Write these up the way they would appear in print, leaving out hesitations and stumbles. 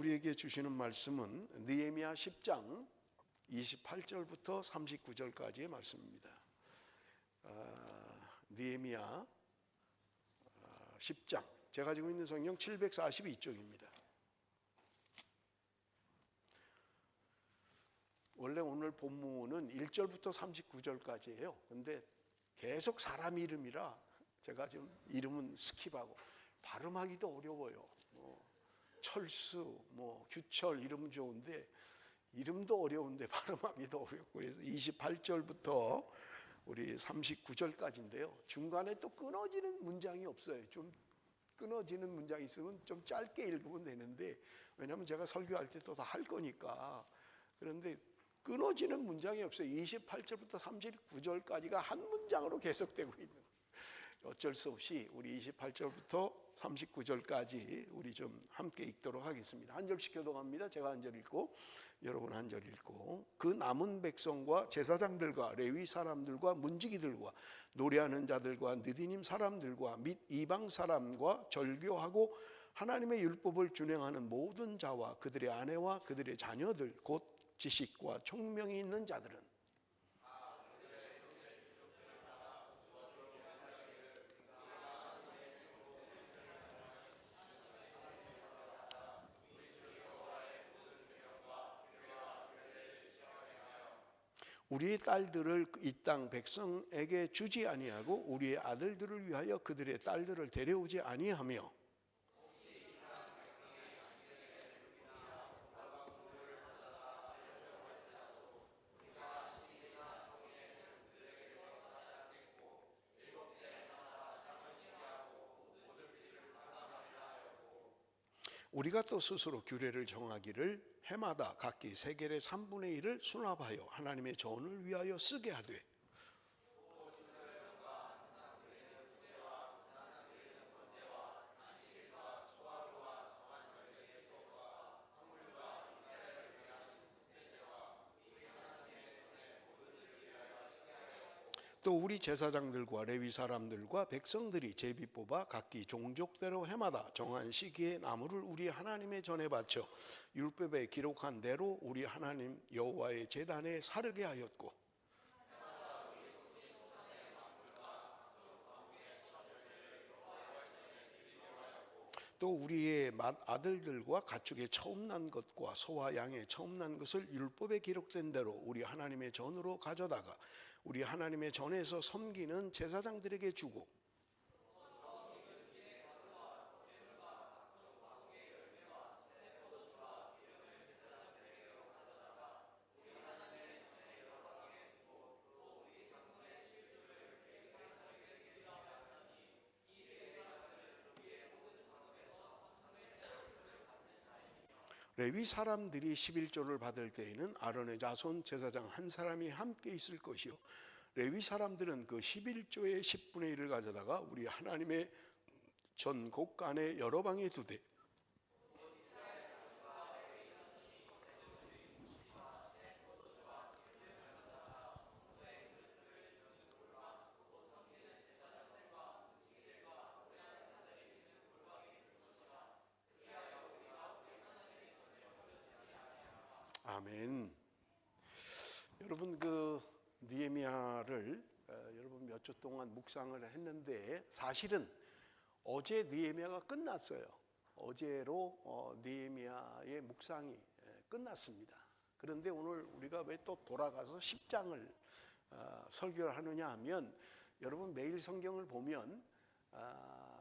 우리에게 주시는 말씀은 느헤미야 10장 28절부터 39절까지의 말씀입니다. 느헤미야 10장, 제가 가지고 있는 성경 742쪽입니다. 원래 오늘 본문은 1절부터 39절까지예요. 근데 계속 사람 이름이라 제가 지금 이름은 스킵하고 발음하기도 어려워요. 철수, 규철 이름은 좋은데 이름도 어려운데 발음하기도 어렵고, 그래서 28절부터 우리 39절까지인데요. 중간에 또 끊어지는 문장이 없어요. 좀 끊어지는 문장이 있으면 좀 짧게 읽으면 되는데, 왜냐하면 제가 설교할 때 또 다 할 거니까. 그런데 끊어지는 문장이 없어요. 28절부터 39절까지가 한 문장으로 계속되고 있는 거예요. 어쩔 수 없이 우리 28절부터 39절까지 우리 좀 함께 읽도록 하겠습니다. 한 절씩 교독합니다. 제가 한 절 읽고 여러분 한 절 읽고. 그 남은 백성과 제사장들과 레위 사람들과 문지기들과 노래하는 자들과 느디님 사람들과 및 이방 사람과 절교하고 하나님의 율법을 준행하는 모든 자와 그들의 아내와 그들의 자녀들 곧 지식과 총명이 있는 자들은 우리의 딸들을 이 땅 백성에게 주지 아니하고 우리의 아들들을 위하여 그들의 딸들을 데려오지 아니하며 우리가 또 스스로 규례를 정하기를 해마다 각기 세겔의 3분의 1을 수납하여 하나님의 전을 위하여 쓰게 하되, 또 우리 제사장들과 레위 사람들과 백성들이 제비 뽑아 각기 종족대로 해마다 정한 시기에 나무를 우리 하나님의 전에 바쳐 율법에 기록한 대로 우리 하나님 여호와의 제단에 사르게 하였고, 또 우리의 아들들과 가축의 처음 난 것과 소와 양의 처음 난 것을 율법에 기록된 대로 우리 하나님의 전으로 가져다가 우리 하나님의 전에서 섬기는 제사장들에게 주고, 레위 사람들이 11조를 받을 때에는 아론의 자손 제사장 한 사람이 함께 있을 것이요, 레위 사람들은 그 11조의 10분의 1을 가져다가 우리 하나님의 전 곳간에 여러 방에 두되, 아멘. 여러분, 그 느헤미야를 여러분 몇 주 동안 묵상을 했는데, 사실은 어제 느헤미야가 끝났어요. 어제로 느헤미야의 묵상이 끝났습니다. 그런데 오늘 우리가 왜 또 돌아가서 10장을 설교를 하느냐 하면, 여러분 매일 성경을 보면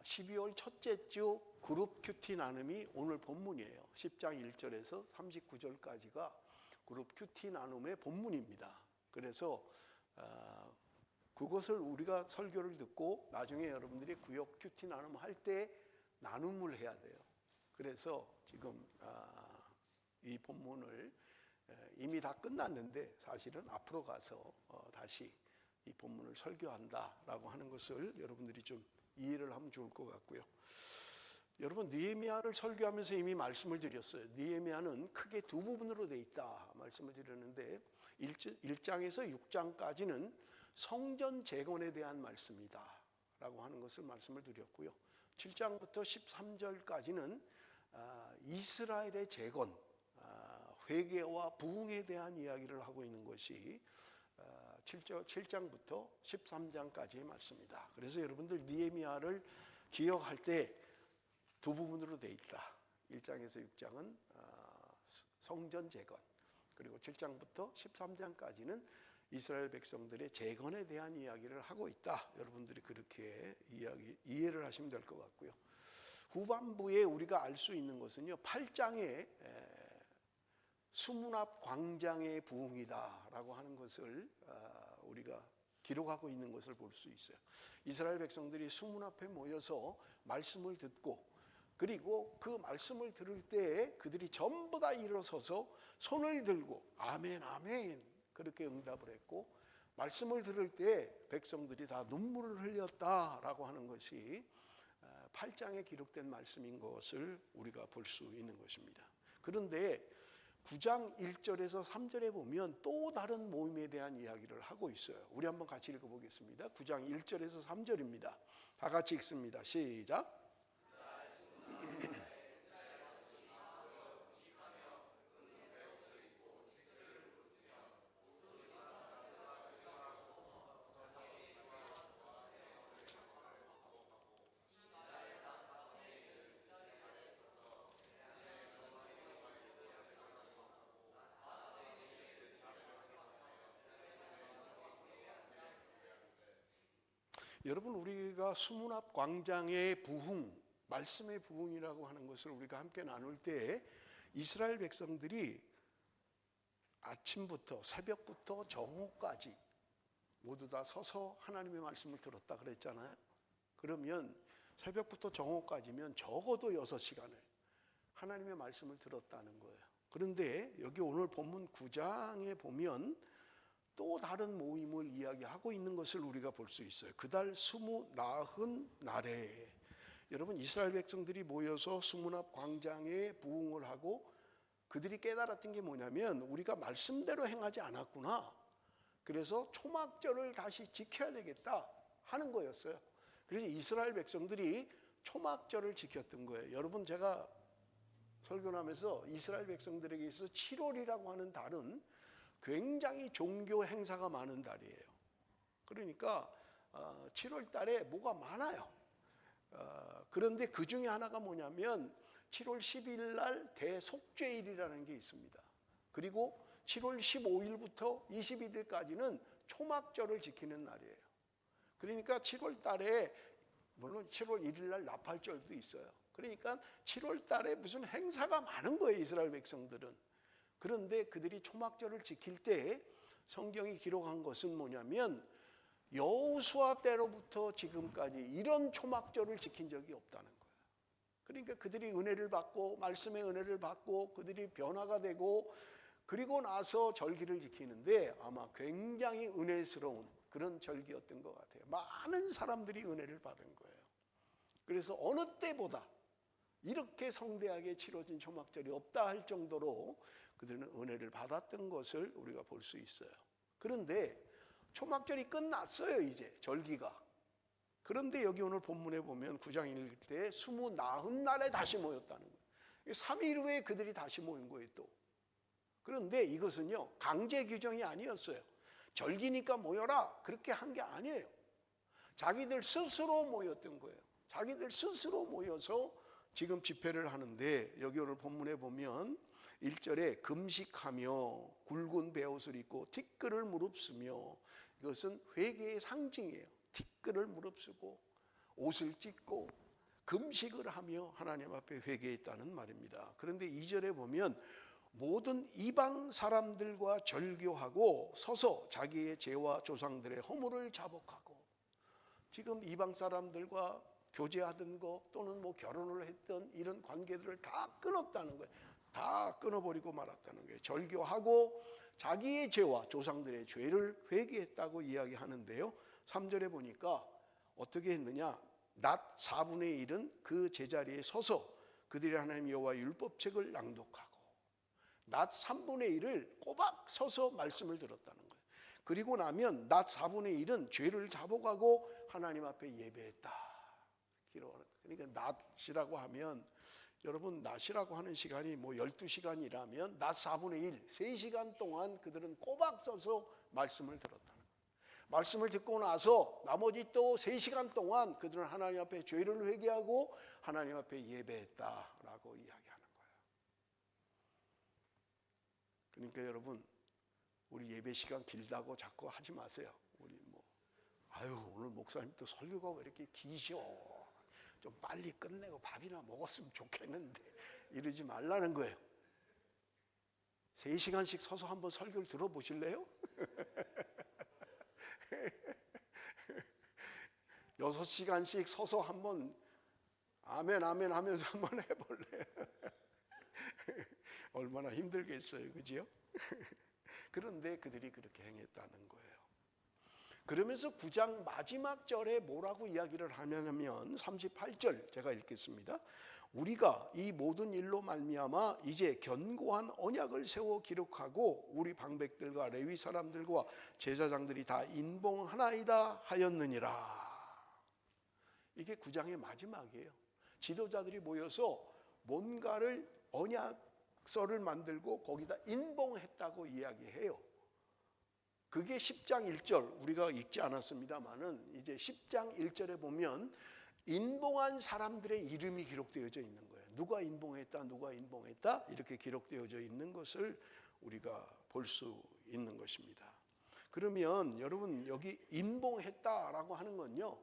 12월 첫째 주 그룹 큐티 나눔이 오늘 본문이에요. 10장 1절에서 39절까지가 그룹 큐티 나눔의 본문입니다. 그래서 그것을 우리가 설교를 듣고 나중에 여러분들이 구역 큐티 나눔 할 때 나눔을 해야 돼요. 그래서 지금 이 본문을 이미 다 끝났는데 사실은 앞으로 가서 다시 이 본문을 설교한다라고 하는 것을 여러분들이 좀 이해를 하면 좋을 것 같고요. 여러분 느헤미야를 설교하면서 이미 말씀을 드렸어요. 느헤미야는 크게 두 부분으로 돼 있다 말씀을 드렸는데, 1장에서 6장까지는 성전 재건에 대한 말씀이다 라고 하는 것을 말씀을 드렸고요. 7장부터 13절까지는 이스라엘의 재건, 회개와 부흥에 대한 이야기를 하고 있는 것이 7장부터 13장까지의 말씀입니다. 그래서 여러분들 느헤미야를 기억할 때 두 부분으로 돼 있다. 1장에서 6장은 성전 재건, 그리고 7장부터 13장까지는 이스라엘 백성들의 재건에 대한 이야기를 하고 있다. 여러분들이 그렇게 이해를 하시면 될 것 같고요. 후반부에 우리가 알 수 있는 것은요, 8장에 수문 앞 광장의 부흥이다라고 하는 것을 우리가 기록하고 있는 것을 볼 수 있어요. 이스라엘 백성들이 수문 앞에 모여서 말씀을 듣고, 그리고 그 말씀을 들을 때 그들이 전부 다 일어서서 손을 들고 아멘 아멘 그렇게 응답을 했고, 말씀을 들을 때 백성들이 다 눈물을 흘렸다라고 하는 것이 8장에 기록된 말씀인 것을 우리가 볼 수 있는 것입니다. 그런데 9장 1절에서 3절에 보면 또 다른 모임에 대한 이야기를 하고 있어요. 우리 한번 같이 읽어보겠습니다. 9장 1절에서 3절입니다. 다 같이 읽습니다. 시작. 여러분, 우리가 수문 앞 광장의 부흥, 말씀의 부흥이라고 하는 것을 우리가 함께 나눌 때 이스라엘 백성들이 아침부터 새벽부터 정오까지 모두 다 서서 하나님의 말씀을 들었다 그랬잖아요. 그러면 새벽부터 정오까지면 적어도 6시간을 하나님의 말씀을 들었다는 거예요. 그런데 여기 오늘 본문 9장에 보면 또 다른 모임을 이야기하고 있는 것을 우리가 볼 수 있어요. 그달 29날에 여러분, 이스라엘 백성들이 모여서 수문 앞 광장에 부흥을 하고 그들이 깨달았던 게 뭐냐면 우리가 말씀대로 행하지 않았구나. 그래서 초막절을 다시 지켜야 되겠다 하는 거였어요. 그래서 이스라엘 백성들이 초막절을 지켰던 거예요. 여러분, 제가 설교하면서 이스라엘 백성들에게 있어서 7월이라고 하는 달은 굉장히 종교 행사가 많은 달이에요. 그러니까 7월 달에 뭐가 많아요. 그런데 그 중에 하나가 뭐냐면 7월 10일 날 대속죄일이라는 게 있습니다. 그리고 7월 15일부터 21일까지는 초막절을 지키는 날이에요. 그러니까 7월 달에 물론 7월 1일 날 나팔절도 있어요. 그러니까 7월 달에 무슨 행사가 많은 거예요, 이스라엘 백성들은. 그런데 그들이 초막절을 지킬 때 성경이 기록한 것은 뭐냐면 여호수아 때로부터 지금까지 이런 초막절을 지킨 적이 없다는 거예요. 그러니까 그들이 은혜를 받고 말씀의 은혜를 받고 그들이 변화가 되고 그리고 나서 절기를 지키는데 아마 굉장히 은혜스러운 그런 절기였던 것 같아요. 많은 사람들이 은혜를 받은 거예요. 그래서 어느 때보다 이렇게 성대하게 치러진 초막절이 없다 할 정도로 그들은 은혜를 받았던 것을 우리가 볼 수 있어요. 그런데 초막절이 끝났어요, 이제 절기가. 그런데 여기 오늘 본문에 보면 9장 읽을 때 29날에 다시 모였다는 거예요. 3일 후에 그들이 다시 모인 거예요, 또. 그런데 이것은요, 강제 규정이 아니었어요. 절기니까 모여라 그렇게 한 게 아니에요. 자기들 스스로 모였던 거예요. 자기들 스스로 모여서 지금 집회를 하는데 여기 오늘 본문에 보면 1절에 금식하며 굵은 베옷을 입고 티끌을 무릅쓰며, 이것은 회개의 상징이에요. 티끌을 무릅쓰고 옷을 찢고 금식을 하며 하나님 앞에 회개했다는 말입니다. 그런데 2절에 보면 모든 이방 사람들과 절교하고 서서 자기의 죄와 조상들의 허물을 자복하고, 지금 이방 사람들과 교제하던 거 또는 뭐 결혼을 했던 이런 관계들을 다 끊었다는 거예요. 다 끊어버리고 말았다는 거예요. 절교하고 자기의 죄와 조상들의 죄를 회개했다고 이야기하는데요. 3절에 보니까 어떻게 했느냐, 낮 4분의 1은 그 제자리에 서서 그들이 하나님 여호와의 율법책을 낭독하고 낮 3분의 1을 꼬박 서서 말씀을 들었다는 거예요. 그리고 나면 낮 4분의 1은 죄를 자복하고 하나님 앞에 예배했다. 그러니까 낮이라고 하면 여러분 낮이라고 하는 시간이 뭐 12시간이라면 낮 4분의 1, 3시간 동안 그들은 꼬박 서서 말씀을 들었다는 거예요. 말씀을 듣고 나서 나머지 또 3시간 동안 그들은 하나님 앞에 죄를 회개하고 하나님 앞에 예배했다라고 이야기하는 거예요. 그러니까 여러분, 우리 예배 시간 길다고 자꾸 하지 마세요. 우리 오늘 목사님 또 설교가 왜 이렇게 기셔? 좀 빨리 끝내고 밥이나 먹었으면 좋겠는데 이러지 말라는 거예요. 3시간씩 서서 한번 설교를 들어보실래요? 6시간씩 서서 한번 아멘 아멘 하면서 한번 해볼래요? 얼마나 힘들겠어요, 그죠? 그런데 그들이 그렇게 행했다는 거예요. 그러면서 9장 마지막 절에 뭐라고 이야기를 하냐면 38절 제가 읽겠습니다. 우리가 이 모든 일로 말미암아 이제 견고한 언약을 세워 기록하고 우리 방백들과 레위 사람들과 제사장들이 다 인봉하나이다 하였느니라. 이게 9장의 마지막이에요. 지도자들이 모여서 뭔가를 언약서를 만들고 거기다 인봉했다고 이야기해요. 그게 10장 1절 우리가 읽지 않았습니다만은 이제 10장 1절에 보면 인봉한 사람들의 이름이 기록되어져 있는 거예요. 누가 인봉했다, 누가 인봉했다 이렇게 기록되어져 있는 것을 우리가 볼 수 있는 것입니다. 그러면 여러분 여기 인봉했다라고 하는 건요,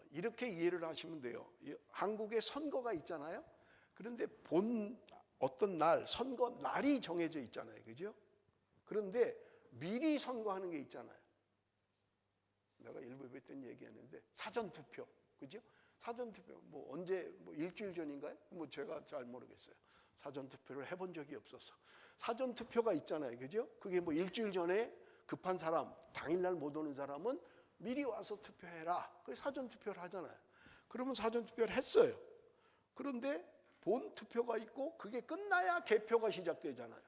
이렇게 이해를 하시면 돼요. 한국에 선거가 있잖아요. 그런데 어떤 날 선거 날이 정해져 있잖아요, 그죠? 그런데 미리 선거하는 게 있잖아요. 내가 일부 뵀던 얘기했는데 사전투표, 그죠? 사전투표 언제 일주일 전인가요? 제가 잘 모르겠어요. 사전투표를 해본 적이 없어서. 사전투표가 있잖아요, 그죠? 그게 일주일 전에 급한 사람, 당일날 못 오는 사람은 미리 와서 투표해라. 그래서 사전투표를 하잖아요. 그러면 사전투표를 했어요. 그런데 본 투표가 있고 그게 끝나야 개표가 시작되잖아요.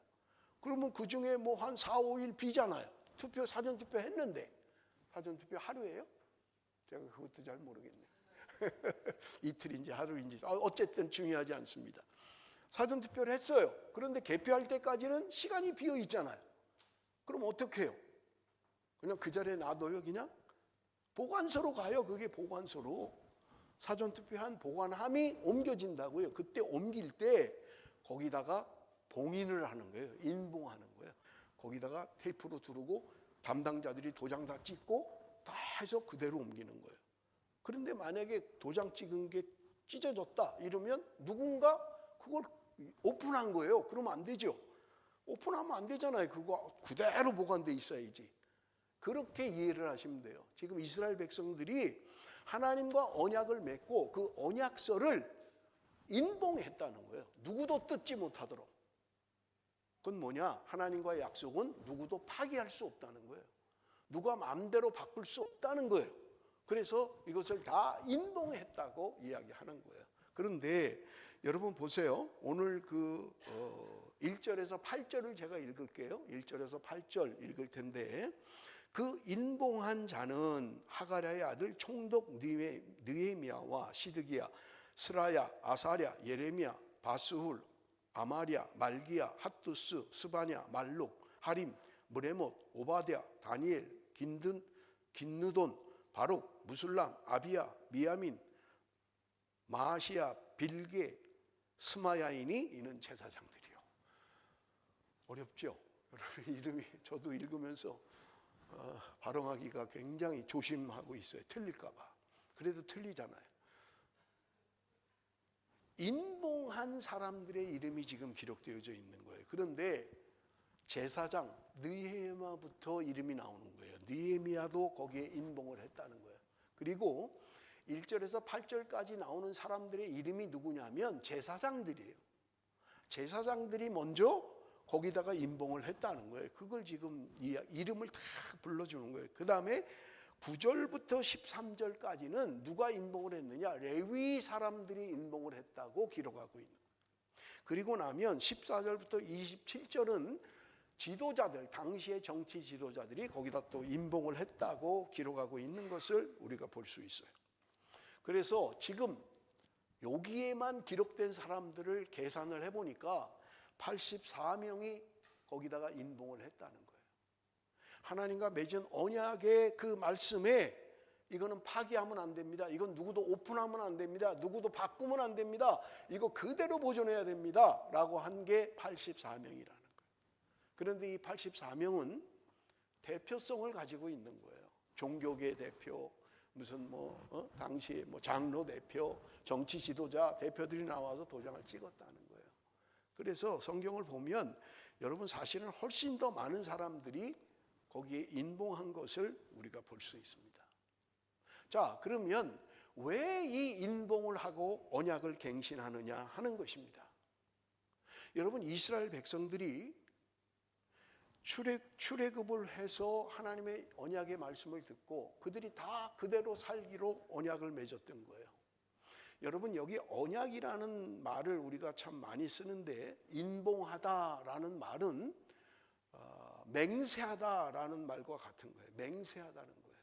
그러면 그 중에 한 4, 5일 비잖아요. 사전투표 했는데. 사전투표 하루예요? 제가 그것도 잘 모르겠네요. 이틀인지 하루인지. 어쨌든 중요하지 않습니다. 사전투표를 했어요. 그런데 개표할 때까지는 시간이 비어 있잖아요. 그럼 어떻게 해요? 그냥 그 자리에 놔둬요, 그냥? 보관소로 가요, 그게 보관소로. 사전투표한 보관함이 옮겨진다고요. 그때 옮길 때 거기다가 봉인을 하는 거예요. 인봉하는 거예요. 거기다가 테이프로 두르고 담당자들이 도장 다 찍고 다 해서 그대로 옮기는 거예요. 그런데 만약에 도장 찍은 게 찢어졌다 이러면 누군가 그걸 오픈한 거예요. 그러면 안 되죠. 오픈하면 안 되잖아요. 그거 그대로 보관돼 있어야지. 그렇게 이해를 하시면 돼요. 지금 이스라엘 백성들이 하나님과 언약을 맺고 그 언약서를 인봉했다는 거예요. 누구도 뜯지 못하도록. 그건 뭐냐? 하나님과의 약속은 누구도 파기할 수 없다는 거예요. 누가 마음대로 바꿀 수 없다는 거예요. 그래서 이것을 다 인봉했다고 이야기하는 거예요. 그런데 여러분 보세요. 오늘 1절에서 8절을 제가 읽을게요. 1절에서 8절 읽을 텐데 그 인봉한 자는 하가랴의 아들 총독 느헤미야와 시드기야, 스라야, 아사랴, 예레미야, 바스훌, 아마랴, 말기야, 핫두스, 스바냐, 말룩, 하림, 무레못, 오바댜, 다니엘, 긴느돈, 바룩, 무술람, 아비야, 미야민, 마시야, 빌게, 스마야이니 이는 제사장들이요. 어렵죠? 여러분 이름이 저도 읽으면서 발음하기가 굉장히 조심하고 있어요. 틀릴까 봐. 그래도 틀리잖아요. 인봉한 사람들의 이름이 지금 기록되어져 있는 거예요. 그런데 제사장 느헤미야부터 이름이 나오는 거예요. 느헤미야도 거기에 인봉을 했다는 거예요. 그리고 1절에서 8절까지 나오는 사람들의 이름이 누구냐면 제사장들이에요. 제사장들이 먼저 거기다가 인봉을 했다는 거예요. 그걸 지금 이름을 다 불러주는 거예요. 그 다음에 9절부터 13절까지는 누가 인봉을 했느냐? 레위 사람들이 인봉을 했다고 기록하고 있는 거예요. 그리고 나면 14절부터 27절은 지도자들, 당시의 정치 지도자들이 거기다 또 인봉을 했다고 기록하고 있는 것을 우리가 볼 수 있어요. 그래서 지금 여기에만 기록된 사람들을 계산을 해보니까 84명이 거기다가 인봉을 했다는 거예요. 하나님과 맺은 언약의 그 말씀에 이거는 파기하면 안 됩니다. 이건 누구도 오픈하면 안 됩니다. 누구도 바꾸면 안 됩니다. 이거 그대로 보존해야 됩니다. 라고 한 게 84명이라는 거예요. 그런데 이 84명은 대표성을 가지고 있는 거예요. 종교계 대표, 무슨 당시에 장로 대표, 정치 지도자 대표들이 나와서 도장을 찍었다는 거예요. 그래서 성경을 보면 여러분 사실은 훨씬 더 많은 사람들이 거기에 인봉한 것을 우리가 볼 수 있습니다. 자, 그러면 왜 이 인봉을 하고 언약을 갱신하느냐 하는 것입니다. 여러분, 이스라엘 백성들이 출애굽을 해서 하나님의 언약의 말씀을 듣고 그들이 다 그대로 살기로 언약을 맺었던 거예요. 여러분, 여기 언약이라는 말을 우리가 참 많이 쓰는데 인봉하다라는 말은 맹세하다라는 말과 같은 거예요. 맹세하다는 거예요.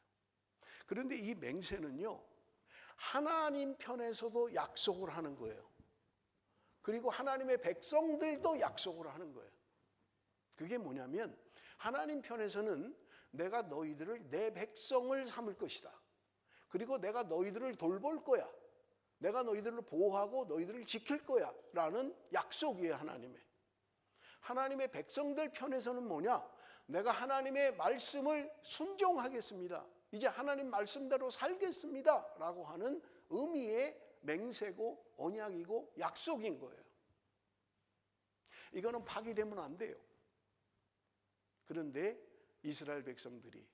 그런데 이 맹세는요, 하나님 편에서도 약속을 하는 거예요. 그리고 하나님의 백성들도 약속을 하는 거예요. 그게 뭐냐면 하나님 편에서는 내가 너희들을 내 백성을 삼을 것이다. 그리고 내가 너희들을 돌볼 거야. 내가 너희들을 보호하고 너희들을 지킬 거야 라는 약속이에요. 하나님의 백성들 편에서는 뭐냐? 내가 하나님의 말씀을 순종하겠습니다. 이제 하나님 말씀대로 살겠습니다 라고 하는 의미의 맹세고 언약이고 약속인 거예요. 이거는 파기되면 안 돼요. 그런데 이스라엘 백성들이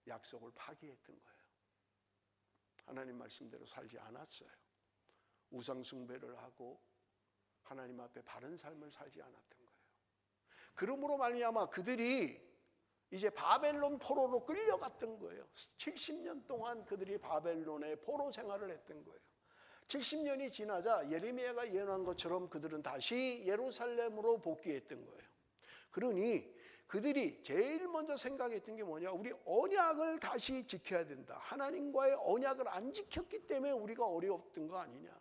약속을 파기했던 거예요. 하나님 말씀대로 살지 않았어요. 우상 숭배를 하고 하나님 앞에 바른 삶을 살지 않았던 거예요. 그러므로 말미암아 그들이 이제 바벨론 포로로 끌려갔던 거예요. 70년 동안 그들이 바벨론의 포로 생활을 했던 거예요. 70년이 지나자 예레미야가 예언한 것처럼 그들은 다시 예루살렘으로 복귀했던 거예요. 그러니 그들이 제일 먼저 생각했던 게 뭐냐? 우리 언약을 다시 지켜야 된다. 하나님과의 언약을 안 지켰기 때문에 우리가 어려웠던 거 아니냐?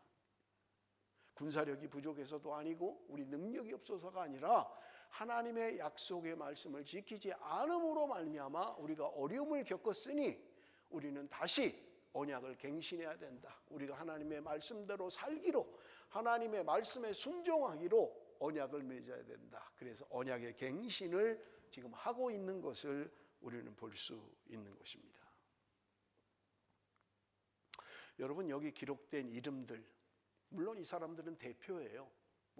군사력이 부족해서도 아니고 우리 능력이 없어서가 아니라 하나님의 약속의 말씀을 지키지 않음으로 말미암아 우리가 어려움을 겪었으니 우리는 다시 언약을 갱신해야 된다. 우리가 하나님의 말씀대로 살기로, 하나님의 말씀에 순종하기로 언약을 맺어야 된다. 그래서 언약의 갱신을 지금 하고 있는 것을 우리는 볼 수 있는 것입니다. 여러분, 여기 기록된 이름들, 물론 이 사람들은 대표예요.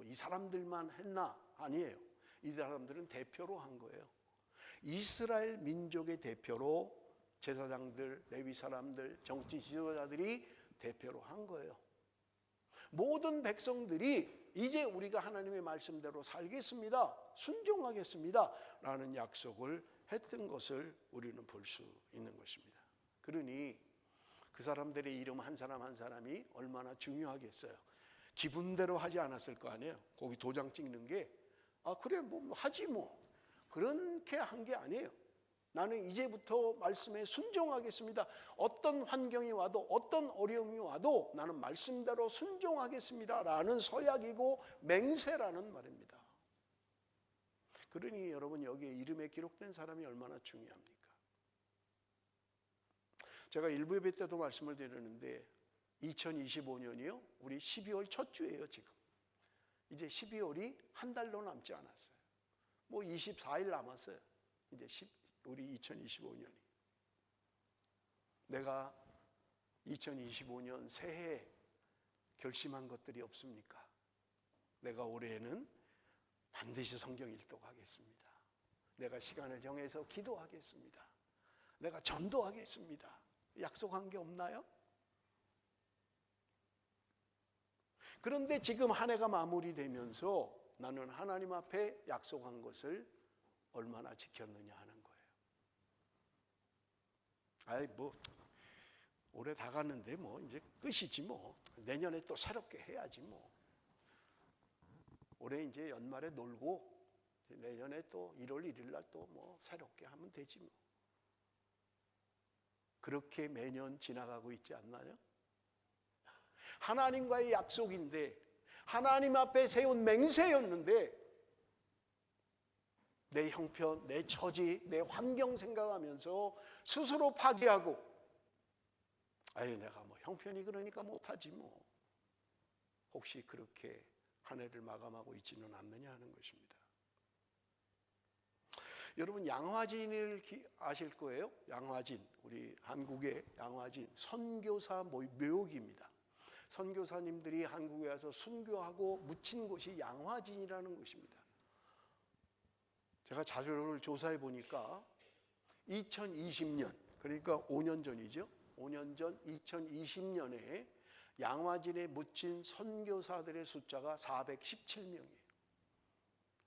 이 사람들만 했나? 아니에요. 이 사람들은 대표로 한 거예요. 이스라엘 민족의 대표로 제사장들, 레위 사람들, 정치 지도자들이 대표로 한 거예요. 모든 백성들이 이제 우리가 하나님의 말씀대로 살겠습니다. 순종하겠습니다. 라는 약속을 했던 것을 우리는 볼 수 있는 것입니다. 그러니 그 사람들의 이름 한 사람 한 사람이 얼마나 중요하겠어요. 기분대로 하지 않았을 거 아니에요. 거기 도장 찍는 게 그래 하지 뭐. 그렇게 한 게 아니에요. 나는 이제부터 말씀에 순종하겠습니다. 어떤 환경이 와도 어떤 어려움이 와도 나는 말씀대로 순종하겠습니다 라는 서약이고 맹세라는 말입니다. 그러니 여러분, 여기에 이름에 기록된 사람이 얼마나 중요합니까? 제가 일부 예배 때도 말씀을 드렸는데 2025년이요 우리 12월 첫 주예요. 지금 이제 12월이 한 달도 남지 않았어요. 24일 남았어요. 이제 우리 2025년이. 내가 2025년 새해에 결심한 것들이 없습니까? 내가 올해는 반드시 성경 일독하겠습니다. 내가 시간을 정해서 기도하겠습니다. 내가 전도하겠습니다. 약속한 게 없나요? 그런데 지금 한 해가 마무리되면서 나는 하나님 앞에 약속한 것을 얼마나 지켰느냐 하는 거예요. 올해 다 갔는데 이제 끝이지 뭐. 내년에 또 새롭게 해야지 뭐. 올해 이제 연말에 놀고 내년에 또 1월 1일 날 또 새롭게 하면 되지 뭐. 그렇게 매년 지나가고 있지 않나요? 하나님과의 약속인데 하나님 앞에 세운 맹세였는데 내 형편, 내 처지, 내 환경 생각하면서 스스로 파기하고 아유 내가 뭐 형편이 그러니까 못하지 뭐. 혹시 그렇게 한 해를 마감하고 있지는 않느냐 하는 것입니다. 여러분 양화진을 아실 거예요. 양화진, 우리 한국의 양화진 선교사 묘기입니다. 선교사님들이 한국에 와서 순교하고 묻힌 곳이 양화진이라는 곳입니다. 제가 자료를 조사해 보니까 2020년, 그러니까 5년 전이죠. 5년 전 2020년에 양화진에 묻힌 선교사들의 숫자가 417명이에요.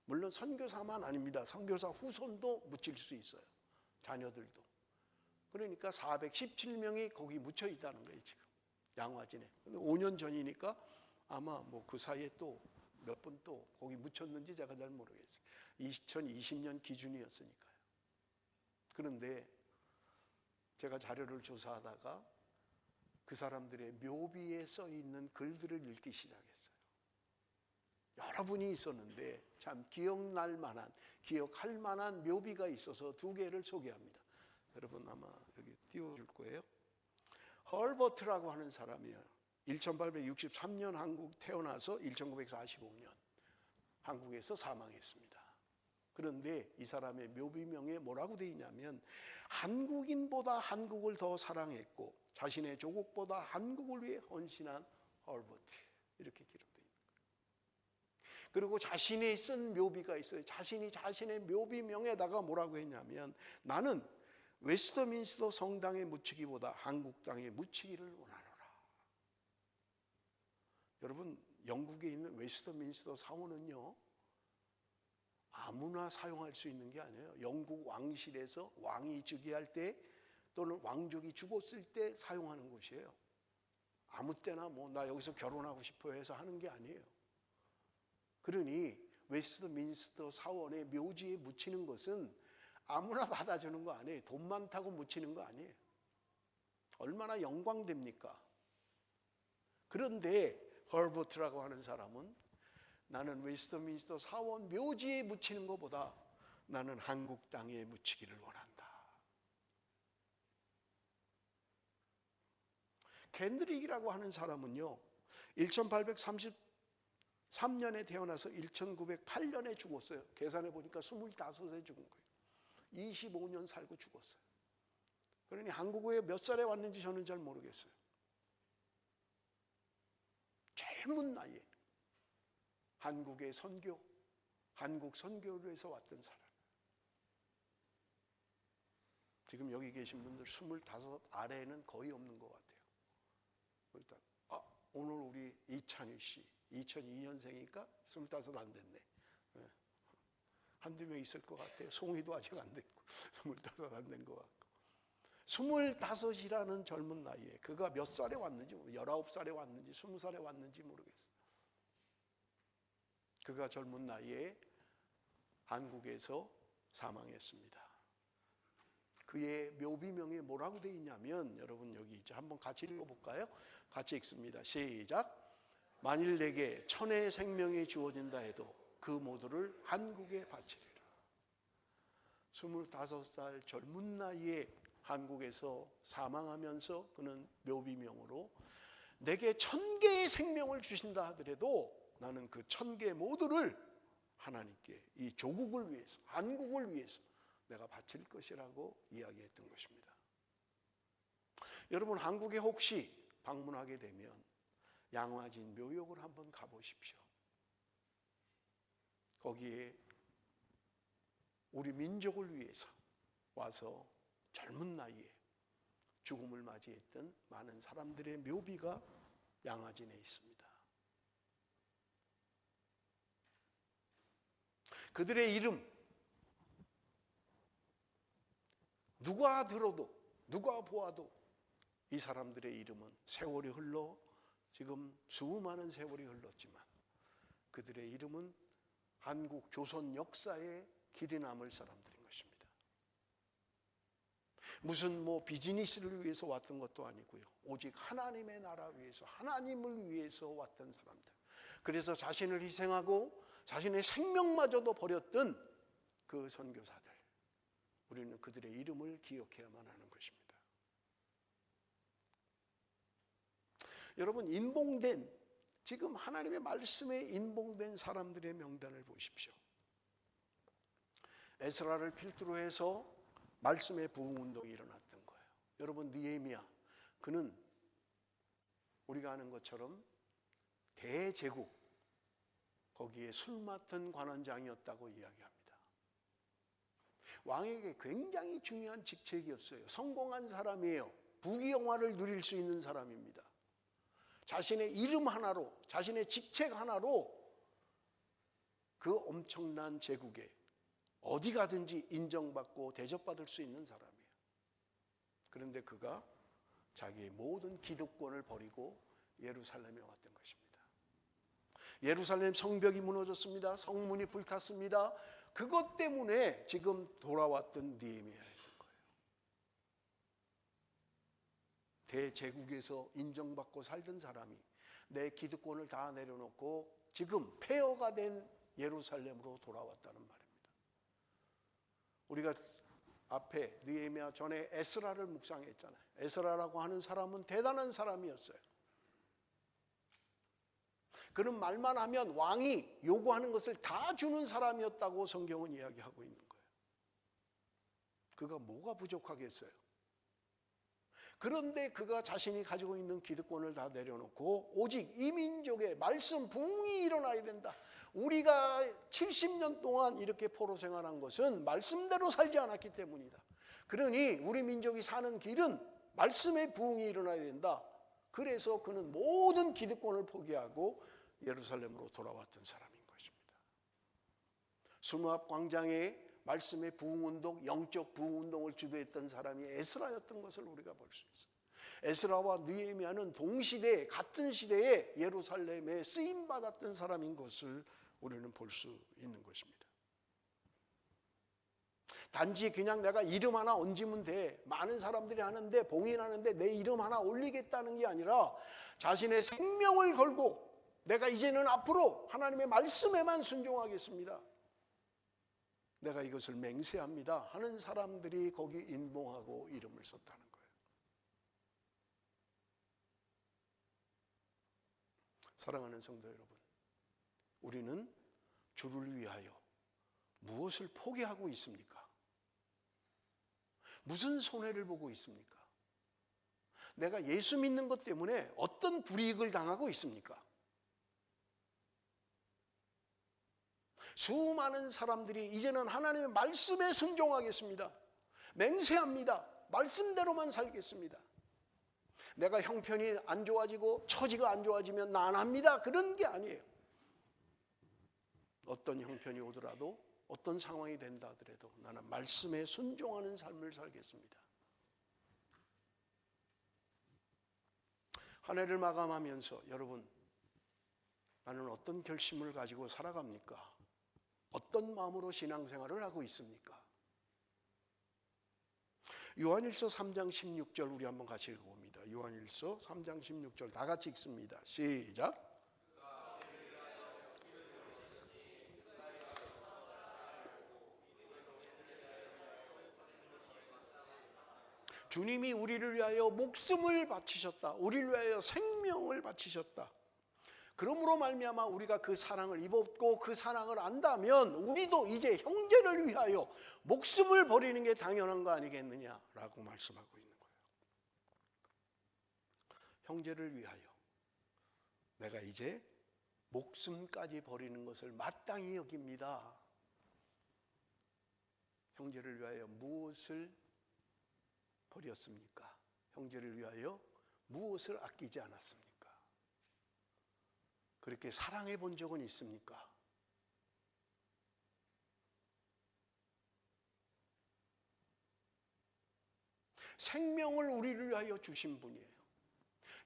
물론 선교사만 아닙니다. 선교사 후손도 묻힐 수 있어요. 자녀들도. 그러니까 417명이 거기 묻혀 있다는 거예요, 지금. 양화진에. 5년 전이니까 아마 뭐 그 사이에 또 몇 분 또 거기 묻혔는지 제가 잘 모르겠어요. 2020년 기준이었으니까요. 그런데 제가 자료를 조사하다가 그 사람들의 묘비에 써 있는 글들을 읽기 시작했어요. 여러분이 있었는데 참 기억날 만한, 기억할 만한 묘비가 있어서 두 개를 소개합니다. 여러분 아마 여기 띄워줄 거예요. 헐버트라고 하는 사람이에요. 1863년 한국 태어나서 1945년 한국에서 사망했습니다. 그런데 이 사람의 묘비명에 뭐라고 되어 있냐면 한국인보다 한국을 더 사랑했고 자신의 조국보다 한국을 위해 헌신한 헐버트 이렇게 기록되어 있는 거예요. 그리고 자신이 쓴 묘비가 있어요. 자신이 자신의 묘비명에다가 뭐라고 했냐면 나는 웨스트민스터 성당에 묻히기보다 한국 땅에 묻히기를 원하노라. 여러분 영국에 있는 웨스트민스터 사원은요 아무나 사용할 수 있는 게 아니에요. 영국 왕실에서 왕이 즉위할 때 또는 왕족이 죽었을 때 사용하는 곳이에요. 아무 때나 뭐 나 여기서 결혼하고 싶어 해서 하는 게 아니에요. 그러니 웨스트민스터 사원의 묘지에 묻히는 것은 아무나 받아주는 거 아니에요. 돈 많다고 묻히는 거 아니에요. 얼마나 영광됩니까? 그런데 헐버트라고 하는 사람은 나는 웨스트민스터 사원 묘지에 묻히는 것보다 나는 한국 땅에 묻히기를 원한다. 켄드릭이라고 하는 사람은요 1833년에 태어나서 1908년에 죽었어요. 계산해 보니까 25세 죽은 거예요. 25년 살고 죽었어요. 그러니 한국에 몇 살에 왔는지 저는 잘 모르겠어요. 젊은 나이에 한국의 선교, 한국 선교를 해서 왔던 사람. 지금 여기 계신 분들 25 아래에는 거의 없는 것 같아요. 일단 오늘 우리 이찬희 씨 2002년생이니까 25 안 됐네. 한두 명 있을 것 같아요. 송이도 아직 안 됐고 25 안 된 것 같고 25이라는 젊은 나이에 그가 몇 살에 왔는지 19살에 왔는지 20살에 왔는지 모르겠어요. 그가 젊은 나이에 한국에서 사망했습니다. 그의 묘비명에 뭐라고 되어 있냐면 여러분 여기 있죠. 한번 같이 읽어볼까요? 같이 읽습니다. 시작. 만일 내게 천의 생명이 주어진다 해도 그 모두를 한국에 바치리라. 25살 젊은 나이에 한국에서 사망하면서 그는 묘비명으로 내게 1000개의 생명을 주신다 하더라도 나는 그 1000개 모두를 하나님께 이 조국을 위해서 한국을 위해서 내가 바칠 것이라고 이야기했던 것입니다. 여러분 한국에 혹시 방문하게 되면 양화진 묘역을 한번 가보십시오. 거기에 우리 민족을 위해서 와서 젊은 나이에 죽음을 맞이했던 많은 사람들의 묘비가 양화진에 있습니다. 그들의 이름 누가 들어도 누가 보아도 이 사람들의 이름은 세월이 흘러 지금 수많은 세월이 흘렀지만 그들의 이름은 한국 조선 역사에 길이 남을 사람들인 것입니다. 무슨 비즈니스를 위해서 왔던 것도 아니고요. 오직 하나님의 나라 위해서, 하나님을 위해서 왔던 사람들. 그래서 자신을 희생하고 자신의 생명마저도 버렸던 그 선교사들. 우리는 그들의 이름을 기억해야만 하는 것입니다. 여러분, 지금 하나님의 말씀에 인봉된 사람들의 명단을 보십시오. 에스라를 필두로 해서 말씀의 부흥운동이 일어났던 거예요. 여러분, 느헤미야, 그는 우리가 아는 것처럼 대제국, 거기에 술 맡은 관원장이었다고 이야기합니다. 왕에게 굉장히 중요한 직책이었어요. 성공한 사람이에요. 부귀영화를 누릴 수 있는 사람입니다. 자신의 이름 하나로, 자신의 직책 하나로 그 엄청난 제국에 어디 가든지 인정받고 대접받을 수 있는 사람이에요. 그런데 그가 자기의 모든 기득권을 버리고 예루살렘에 왔던 것입니다. 예루살렘 성벽이 무너졌습니다. 성문이 불탔습니다. 그것 때문에 지금 돌아왔던 느헤미야였던 거예요. 대제국에서 인정받고 살던 사람이 내 기득권을 다 내려놓고 지금 폐허가 된 예루살렘으로 돌아왔다는 말입니다. 우리가 앞에 느헤미야 전에 에스라를 묵상했잖아요. 에스라라고 하는 사람은 대단한 사람이었어요. 그는 말만 하면 왕이 요구하는 것을 다 주는 사람이었다고 성경은 이야기하고 있는 거예요. 그가 뭐가 부족하겠어요? 그런데 그가 자신이 가지고 있는 기득권을 다 내려놓고 오직 이 민족의 말씀 부흥이 일어나야 된다. 우리가 70년 동안 이렇게 포로 생활한 것은 말씀대로 살지 않았기 때문이다. 그러니 우리 민족이 사는 길은 말씀의 부흥이 일어나야 된다. 그래서 그는 모든 기득권을 포기하고 예루살렘으로 돌아왔던 사람인 것입니다. 수므압 광장에 말씀의 부흥운동, 영적 부흥운동을 주도했던 사람이 에스라였던 것을 우리가 볼 수 있어요. 에스라와 느헤미야는 동시대에, 같은 시대에 예루살렘에 쓰임받았던 사람인 것을 우리는 볼 수 있는 것입니다. 단지 그냥 내가 이름 하나 얹으면 돼. 많은 사람들이 하는데, 봉인하는데 내 이름 하나 올리겠다는 게 아니라 자신의 생명을 걸고 내가 이제는 앞으로 하나님의 말씀에만 순종하겠습니다. 내가 이것을 맹세합니다 하는 사람들이 거기 인봉하고 이름을 썼다는 거예요. 사랑하는 성도 여러분, 우리는 주를 위하여 무엇을 포기하고 있습니까? 무슨 손해를 보고 있습니까? 내가 예수 믿는 것 때문에 어떤 불이익을 당하고 있습니까? 수많은 사람들이 이제는 하나님의 말씀에 순종하겠습니다. 맹세합니다. 말씀대로만 살겠습니다. 내가 형편이 안 좋아지고 처지가 안 좋아지면 난합니다. 그런 게 아니에요. 어떤 형편이 오더라도 어떤 상황이 된다 하더라도 나는 말씀에 순종하는 삶을 살겠습니다. 한 해를 마감하면서 여러분, 나는 어떤 결심을 가지고 살아갑니까? 어떤 마음으로 신앙생활을 하고 있습니까? 요한일서 3장 16절 우리 한번 같이 읽어봅니다. 요한일서 3장 16절 다 같이 읽습니다. 시작. 주님이 우리를 위하여 목숨을 바치셨다. 우리를 위하여 생명을 바치셨다. 그러므로 말미암아 우리가 그 사랑을 입었고 그 사랑을 안다면 우리도 이제 형제를 위하여 목숨을 버리는 게 당연한 거 아니겠느냐라고 말씀하고 있는 거예요. 형제를 위하여 내가 이제 목숨까지 버리는 것을 마땅히 여깁니다. 형제를 위하여 무엇을 버렸습니까? 형제를 위하여 무엇을 아끼지 않았습니까? 그렇게 사랑해 본 적은 있습니까? 생명을 우리를 위하여 주신 분이에요.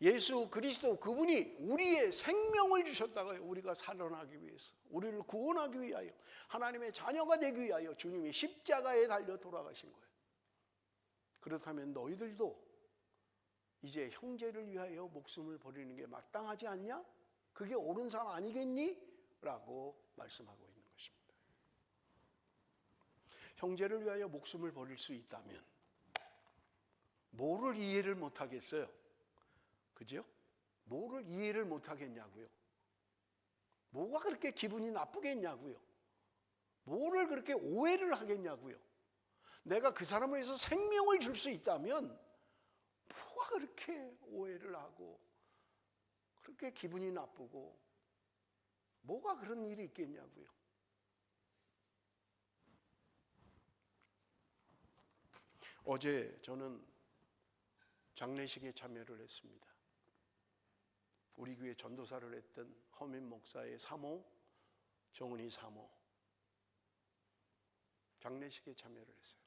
예수 그리스도 그분이 우리의 생명을 주셨다고요. 우리가 살아나기 위해서, 우리를 구원하기 위하여, 하나님의 자녀가 되기 위하여 주님이 십자가에 달려 돌아가신 거예요. 그렇다면 너희들도 이제 형제를 위하여 목숨을 버리는 게 마땅하지 않냐? 그게 옳은 삶 아니겠니? 라고 말씀하고 있는 것입니다. 형제를 위하여 목숨을 버릴 수 있다면 뭐를 이해를 못하겠어요? 그죠? 뭐를 이해를 못하겠냐고요? 뭐가 그렇게 기분이 나쁘겠냐고요? 뭐를 그렇게 오해를 하겠냐고요? 내가 그 사람을 위해서 생명을 줄 수 있다면 뭐가 그렇게 오해를 하고 그렇게 기분이 나쁘고 뭐가 그런 일이 있겠냐고요? 어제 저는 장례식에 참여를 했습니다. 우리 교회 전도사를 했던 허민 목사의 사모, 정은희 사모 장례식에 참여를 했어요.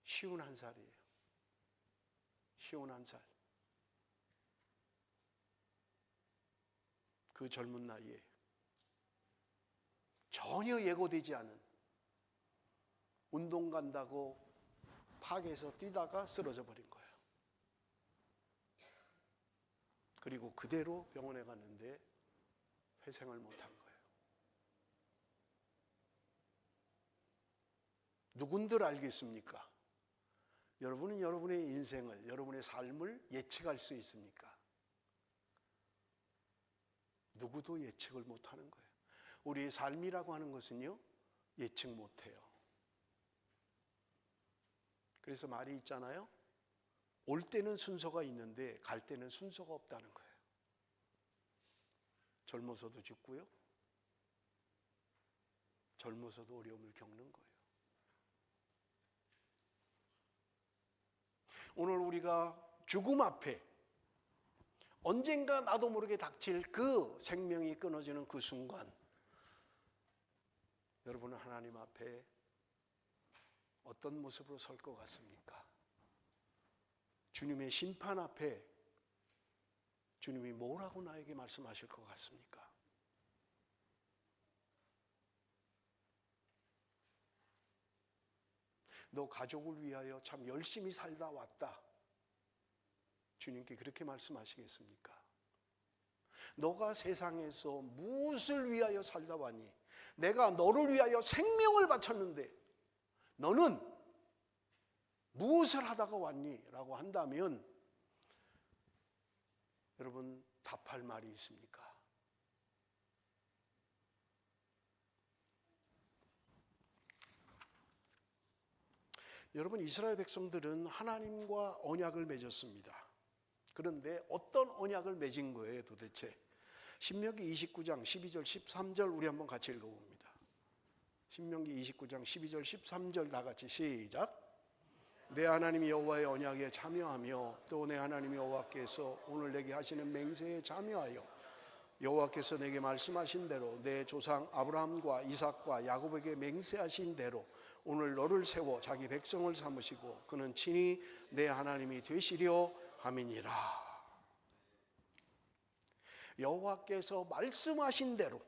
51살이에요. 51살. 그 젊은 나이에 전혀 예고되지 않은 운동 간다고 파괴해서 뛰다가 쓰러져 버린 거예요. 그리고 그대로 병원에 갔는데 회생을 못한 거예요. 누군들 알겠습니까? 여러분은 여러분의 인생을, 여러분의 삶을 예측할 수 있습니까? 누구도 예측을 못하는 거예요. 우리의 삶이라고 하는 것은요, 예측 못해요. 그래서 말이 있잖아요. 올 때는 순서가 있는데 갈 때는 순서가 없다는 거예요. 젊어서도 죽고요. 젊어서도 어려움을 겪는 거예요. 오늘 우리가 죽음 앞에 언젠가 나도 모르게 닥칠 그 생명이 끊어지는 그 순간, 여러분은 하나님 앞에 어떤 모습으로 설 것 같습니까? 주님의 심판 앞에 주님이 뭐라고 나에게 말씀하실 것 같습니까? 너 가족을 위하여 참 열심히 살다 왔다. 주님께 그렇게 말씀하시겠습니까? 너가 세상에서 무엇을 위하여 살다 왔니? 내가 너를 위하여 생명을 바쳤는데 너는 무엇을 하다가 왔니? 라고 한다면 여러분 답할 말이 있습니까? 여러분 이스라엘 백성들은 하나님과 언약을 맺었습니다. 그런데 어떤 언약을 맺은 거예요 도대체? 신명기 29장 12절 13절 우리 한번 같이 읽어봅니다. 신명기 29장 12절 13절 다 같이 시작. 내 하나님 여호와의 언약에 참여하며 또 내 하나님 여호와께서 오늘 내게 하시는 맹세에 참여하여 여호와께서 내게 말씀하신 대로 내 조상 아브라함과 이삭과 야곱에게 맹세하신 대로 오늘 너를 세워 자기 백성을 삼으시고 그는 친히 내 하나님이 되시려 함이니라. 여호와께서 말씀하신 대로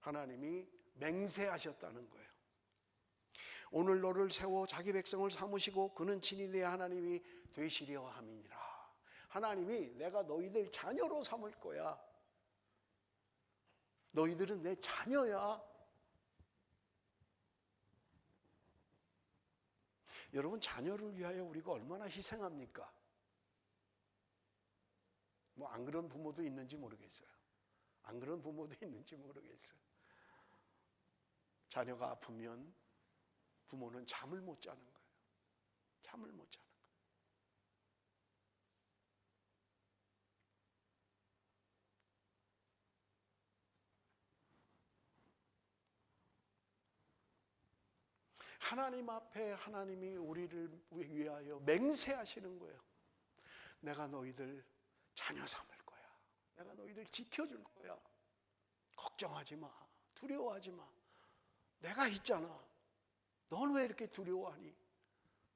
하나님이 맹세하셨다는 거예요. 오늘 너를 세워 자기 백성을 삼으시고 그는 친히 내 하나님이 되시려 함이니라. 하나님이 내가 너희들 자녀로 삼을 거야. 너희들은 내 자녀야. 여러분 자녀를 위하여 우리가 얼마나 희생합니까? 뭐 안 그런 부모도 있는지 모르겠어요. 안 그런 부모도 있는지 모르겠어요. 자녀가 아프면 부모는 잠을 못 자는 거예요. 잠을 못 자는 거예요. 하나님 앞에 하나님이 우리를 위하여 맹세하시는 거예요. 내가 너희들 자녀 삼을 거야. 내가 너희들 지켜줄 거야. 걱정하지 마. 두려워하지 마. 내가 있잖아. 넌 왜 이렇게 두려워하니?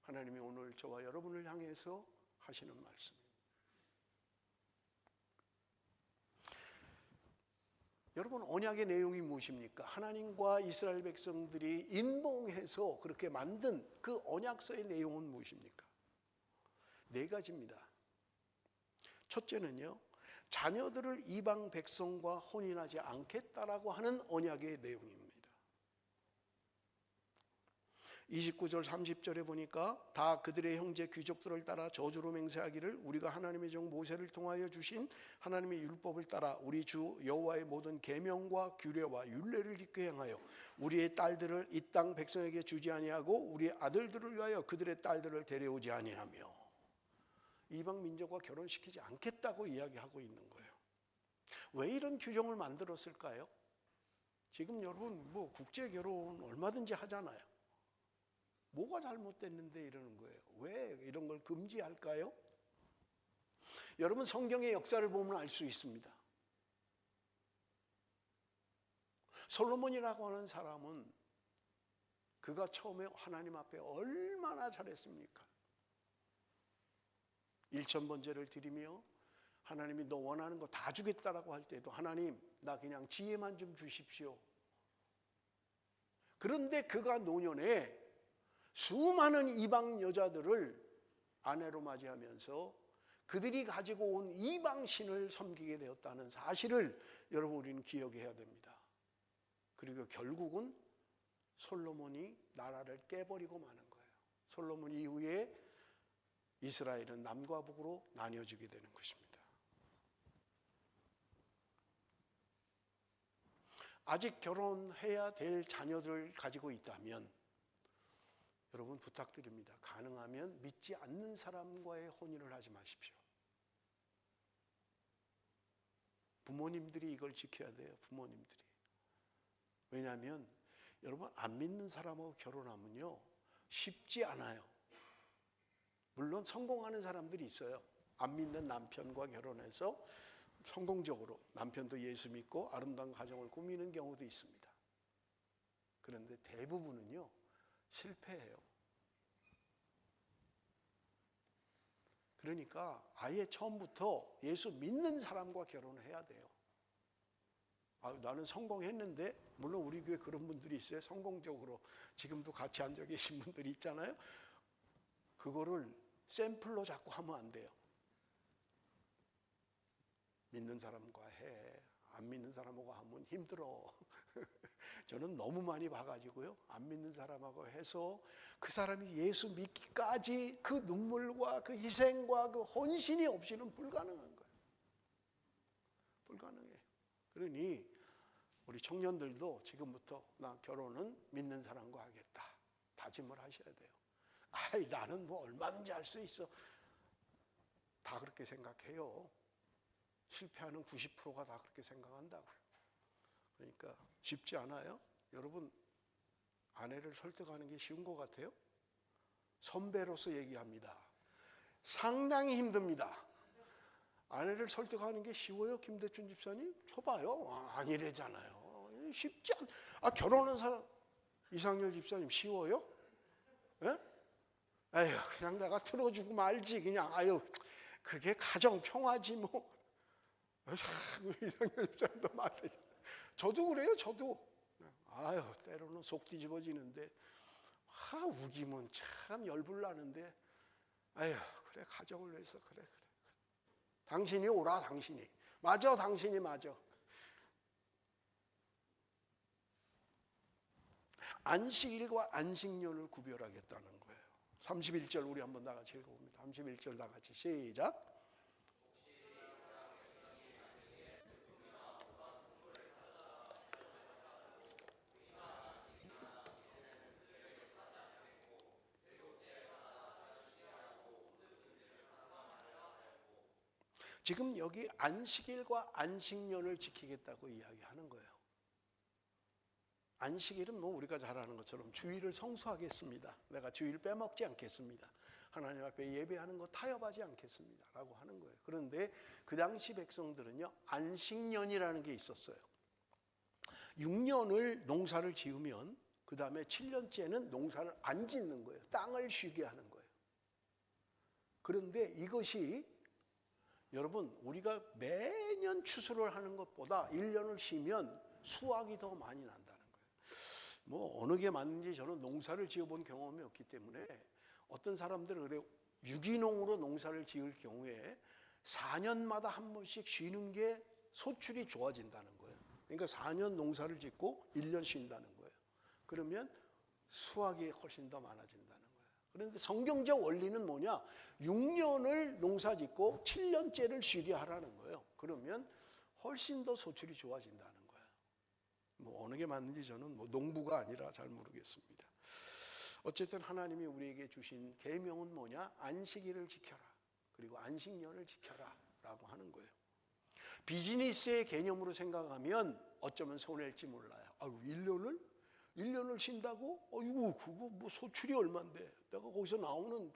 하나님이 오늘 저와 여러분을 향해서 하시는 말씀입니다. 여러분, 언약의 내용이 무엇입니까? 하나님과 이스라엘 백성들이 인봉해서 그렇게 만든 그 언약서의 내용은 무엇입니까? 네 가지입니다. 첫째는요, 자녀들을 이방 백성과 혼인하지 않겠다라고 하는 언약의 내용입니다. 29절 30절에 보니까 다 그들의 형제 귀족들을 따라 저주로 맹세하기를 우리가 하나님의 종 모세를 통하여 주신 하나님의 율법을 따라 우리 주 여호와의 모든 계명과 규례와 율례를 지켜 행하여 우리의 딸들을 이 땅 백성에게 주지 아니하고 우리의 아들들을 위하여 그들의 딸들을 데려오지 아니하며 이방 민족과 결혼시키지 않겠다고 이야기하고 있는 거예요. 왜 이런 규정을 만들었을까요? 지금 여러분 뭐 국제 결혼 얼마든지 하잖아요. 뭐가 잘못됐는데 이러는 거예요? 왜 이런 걸 금지할까요? 여러분, 성경의 역사를 보면 알 수 있습니다. 솔로몬이라고 하는 사람은 그가 처음에 하나님 앞에 얼마나 잘했습니까? 1000번제를 드리며 하나님이 너 원하는 거 다 주겠다라고 할 때도 하나님 나 그냥 지혜만 좀 주십시오. 그런데 그가 노년에 수많은 이방 여자들을 아내로 맞이하면서 그들이 가지고 온 이방 신을 섬기게 되었다는 사실을 여러분 우리는 기억해야 됩니다. 그리고 결국은 솔로몬이 나라를 깨버리고 마는 거예요. 솔로몬 이후에 이스라엘은 남과 북으로 나뉘어지게 되는 것입니다. 아직 결혼해야 될 자녀들을 가지고 있다면 여러분 부탁드립니다. 가능하면 믿지 않는 사람과의 혼인을 하지 마십시오. 부모님들이 이걸 지켜야 돼요. 부모님들이. 왜냐하면 여러분 안 믿는 사람하고 결혼하면요 쉽지 않아요. 물론 성공하는 사람들이 있어요. 안 믿는 남편과 결혼해서 성공적으로 남편도 예수 믿고 아름다운 가정을 꾸미는 경우도 있습니다. 그런데 대부분은요 실패해요. 그러니까 아예 처음부터 예수 믿는 사람과 결혼을 해야 돼요. 나는 성공했는데, 물론 우리 교회 그런 분들이 있어요. 성공적으로 지금도 같이 앉아 계신 분들이 있잖아요. 그거를 샘플로 자꾸 하면 안 돼요. 믿는 사람과 해. 안 믿는 사람하고 하면 힘들어. 저는 너무 많이 봐가지고요. 안 믿는 사람하고 해서 그 사람이 예수 믿기까지 그 눈물과 그 희생과 그 헌신이 없이는 불가능한 거예요. 불가능해요. 그러니 우리 청년들도 지금부터 나 결혼은 믿는 사람과 하겠다. 다짐을 하셔야 돼요. 아이 나는 뭐 얼마든지 할 수 있어. 다 그렇게 생각해요. 실패하는 90%가 다 그렇게 생각한다고요. 그러니까 쉽지 않아요. 여러분 아내를 설득하는 게 쉬운 것 같아요? 선배로서 얘기합니다. 상당히 힘듭니다. 아내를 설득하는 게 쉬워요? 김대춘 집사님? 쳐봐요. 아니래잖아요. 쉽지 않아. 결혼한 사람 이상열 집사님 쉬워요? 예? 에휴 그냥 내가 틀어주고 말지 그냥 아유 그게 가정 평화지 뭐. 이상열 집사님도 말해. 저도 그래요. 저도 아유 때로는 속 뒤집어지는데 우기면 참 열불나는데 아유 그래 가정을 위해서 그래 당신이 오라 당신이 맞아 당신이 맞아. 안식일과 안식년을 구별하겠다는 거예요. 31절 우리 한번 다 같이 읽어봅니다. 31절 다 같이 시작. 지금 여기 안식일과 안식년을 지키겠다고 이야기하는 거예요. 안식일은 뭐 우리가 잘 아는 것처럼 주일을 성수하겠습니다. 내가 주일 빼먹지 않겠습니다. 하나님 앞에 예배하는 거 타협하지 않겠습니다. 라고 하는 거예요. 그런데 그 당시 백성들은요. 안식년이라는 게 있었어요. 6년을 농사를 지으면 그 다음에 7년째는 농사를 안 짓는 거예요. 땅을 쉬게 하는 거예요. 그런데 이것이 여러분, 우리가 매년 추수를 하는 것보다 1년을 쉬면 수확이 더 많이 난다는 거예요. 뭐 어느 게 맞는지 저는 농사를 지어본 경험이 없기 때문에, 어떤 사람들은 그래요. 유기농으로 농사를 지을 경우에 4년마다 한 번씩 쉬는 게 소출이 좋아진다는 거예요. 그러니까 4년 농사를 짓고 1년 쉰다는 거예요. 그러면 수확이 훨씬 더 많아진다는 거예요. 그런데 성경적 원리는 뭐냐? 6년을 농사 짓고 7년째를 쉬게 하라는 거예요. 그러면 훨씬 더 소출이 좋아진다는 거예요. 뭐 어느 게 맞는지 저는 뭐 농부가 아니라 잘 모르겠습니다. 어쨌든 하나님이 우리에게 주신 계명은 뭐냐? 안식일을 지켜라. 그리고 안식년을 지켜라 라고 하는 거예요. 비즈니스의 개념으로 생각하면 어쩌면 손해일지 몰라요. 아유, 1년을 쉰다고? 어이구, 그거 뭐 소출이 얼만데? 내가 거기서 나오는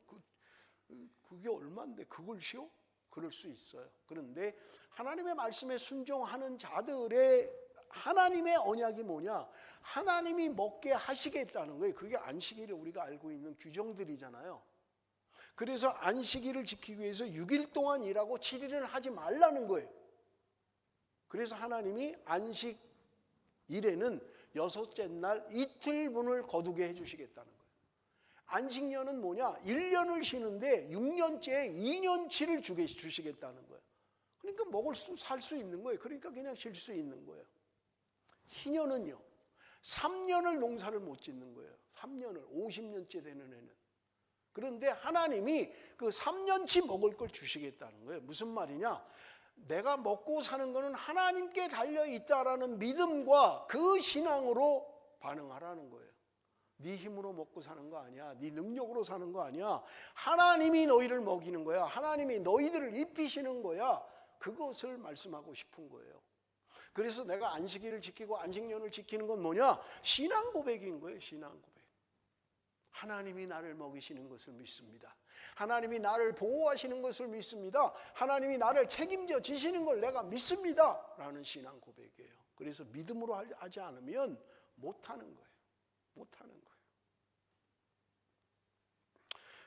그게 얼만데 그걸 쉬어? 그럴 수 있어요. 그런데 하나님의 말씀에 순종하는 자들의 하나님의 언약이 뭐냐? 하나님이 먹게 하시겠다는 거예요. 그게 안식일이 우리가 알고 있는 규정들이잖아요. 그래서 안식일을 지키기 위해서 6일 동안 일하고 7일은 하지 말라는 거예요. 그래서 하나님이 안식일에는 6째 날 이틀분을 거두게 해주시겠다는 거예요. 안식년은 뭐냐? 1년을 쉬는데 6년째에 2년치를 주시겠다는 거예요. 그러니까 살 수 있는 거예요. 그러니까 그냥 쉴 수 있는 거예요. 희년은요, 3년을 농사를 못 짓는 거예요. 3년을, 50년째 되는 애는. 그런데 하나님이 그 3년치 먹을 걸 주시겠다는 거예요. 무슨 말이냐? 내가 먹고 사는 거는 하나님께 달려있다라는 믿음과 그 신앙으로 반응하라는 거예요. 네 힘으로 먹고 사는 거 아니야. 네 능력으로 사는 거 아니야. 하나님이 너희를 먹이는 거야. 하나님이 너희들을 입히시는 거야. 그것을 말씀하고 싶은 거예요. 그래서 내가 안식일을 지키고 안식년을 지키는 건 뭐냐? 신앙 고백인 거예요. 신앙 고백. 하나님이 나를 먹이시는 것을 믿습니다. 하나님이 나를 보호하시는 것을 믿습니다. 하나님이 나를 책임져 지시는 걸 내가 믿습니다. 라는 신앙 고백이에요. 그래서 믿음으로 하지 않으면 못하는 거예요. 못하는 거예요.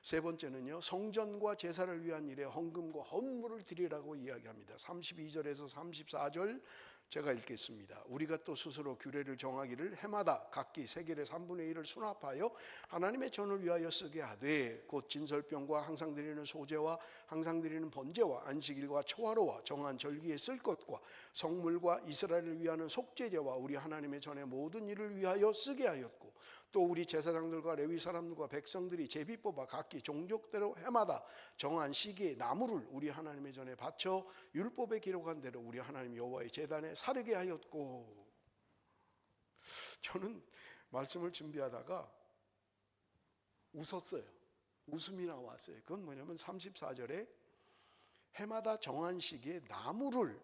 세 번째는요, 성전과 제사를 위한 일에 헌금과 헌물을 드리라고 이야기합니다. 32절에서 34절 제가 읽겠습니다. 우리가 또 스스로 규례를 정하기를 해마다 각기 세겔의 3분의 1을 수납하여 하나님의 전을 위하여 쓰게 하되, 곧 진설병과 항상 드리는 소제와 항상 드리는 번제와 안식일과 초하루와 정한 절기에 쓸 것과 성물과 이스라엘을 위하는 속죄제와 우리 하나님의 전의 모든 일을 위하여 쓰게 하였고, 또 우리 제사장들과 레위 사람들과 백성들이 제비 뽑아 각기 종족대로 해마다 정한 시기에 나무를 우리 하나님의 전에 바쳐 율법에 기록한 대로 우리 하나님 여호와의 제단에 사르게 하였고. 저는 말씀을 준비하다가 웃었어요. 웃음이 나왔어요. 그건 뭐냐면 34절에 해마다 정한 시기에 나무를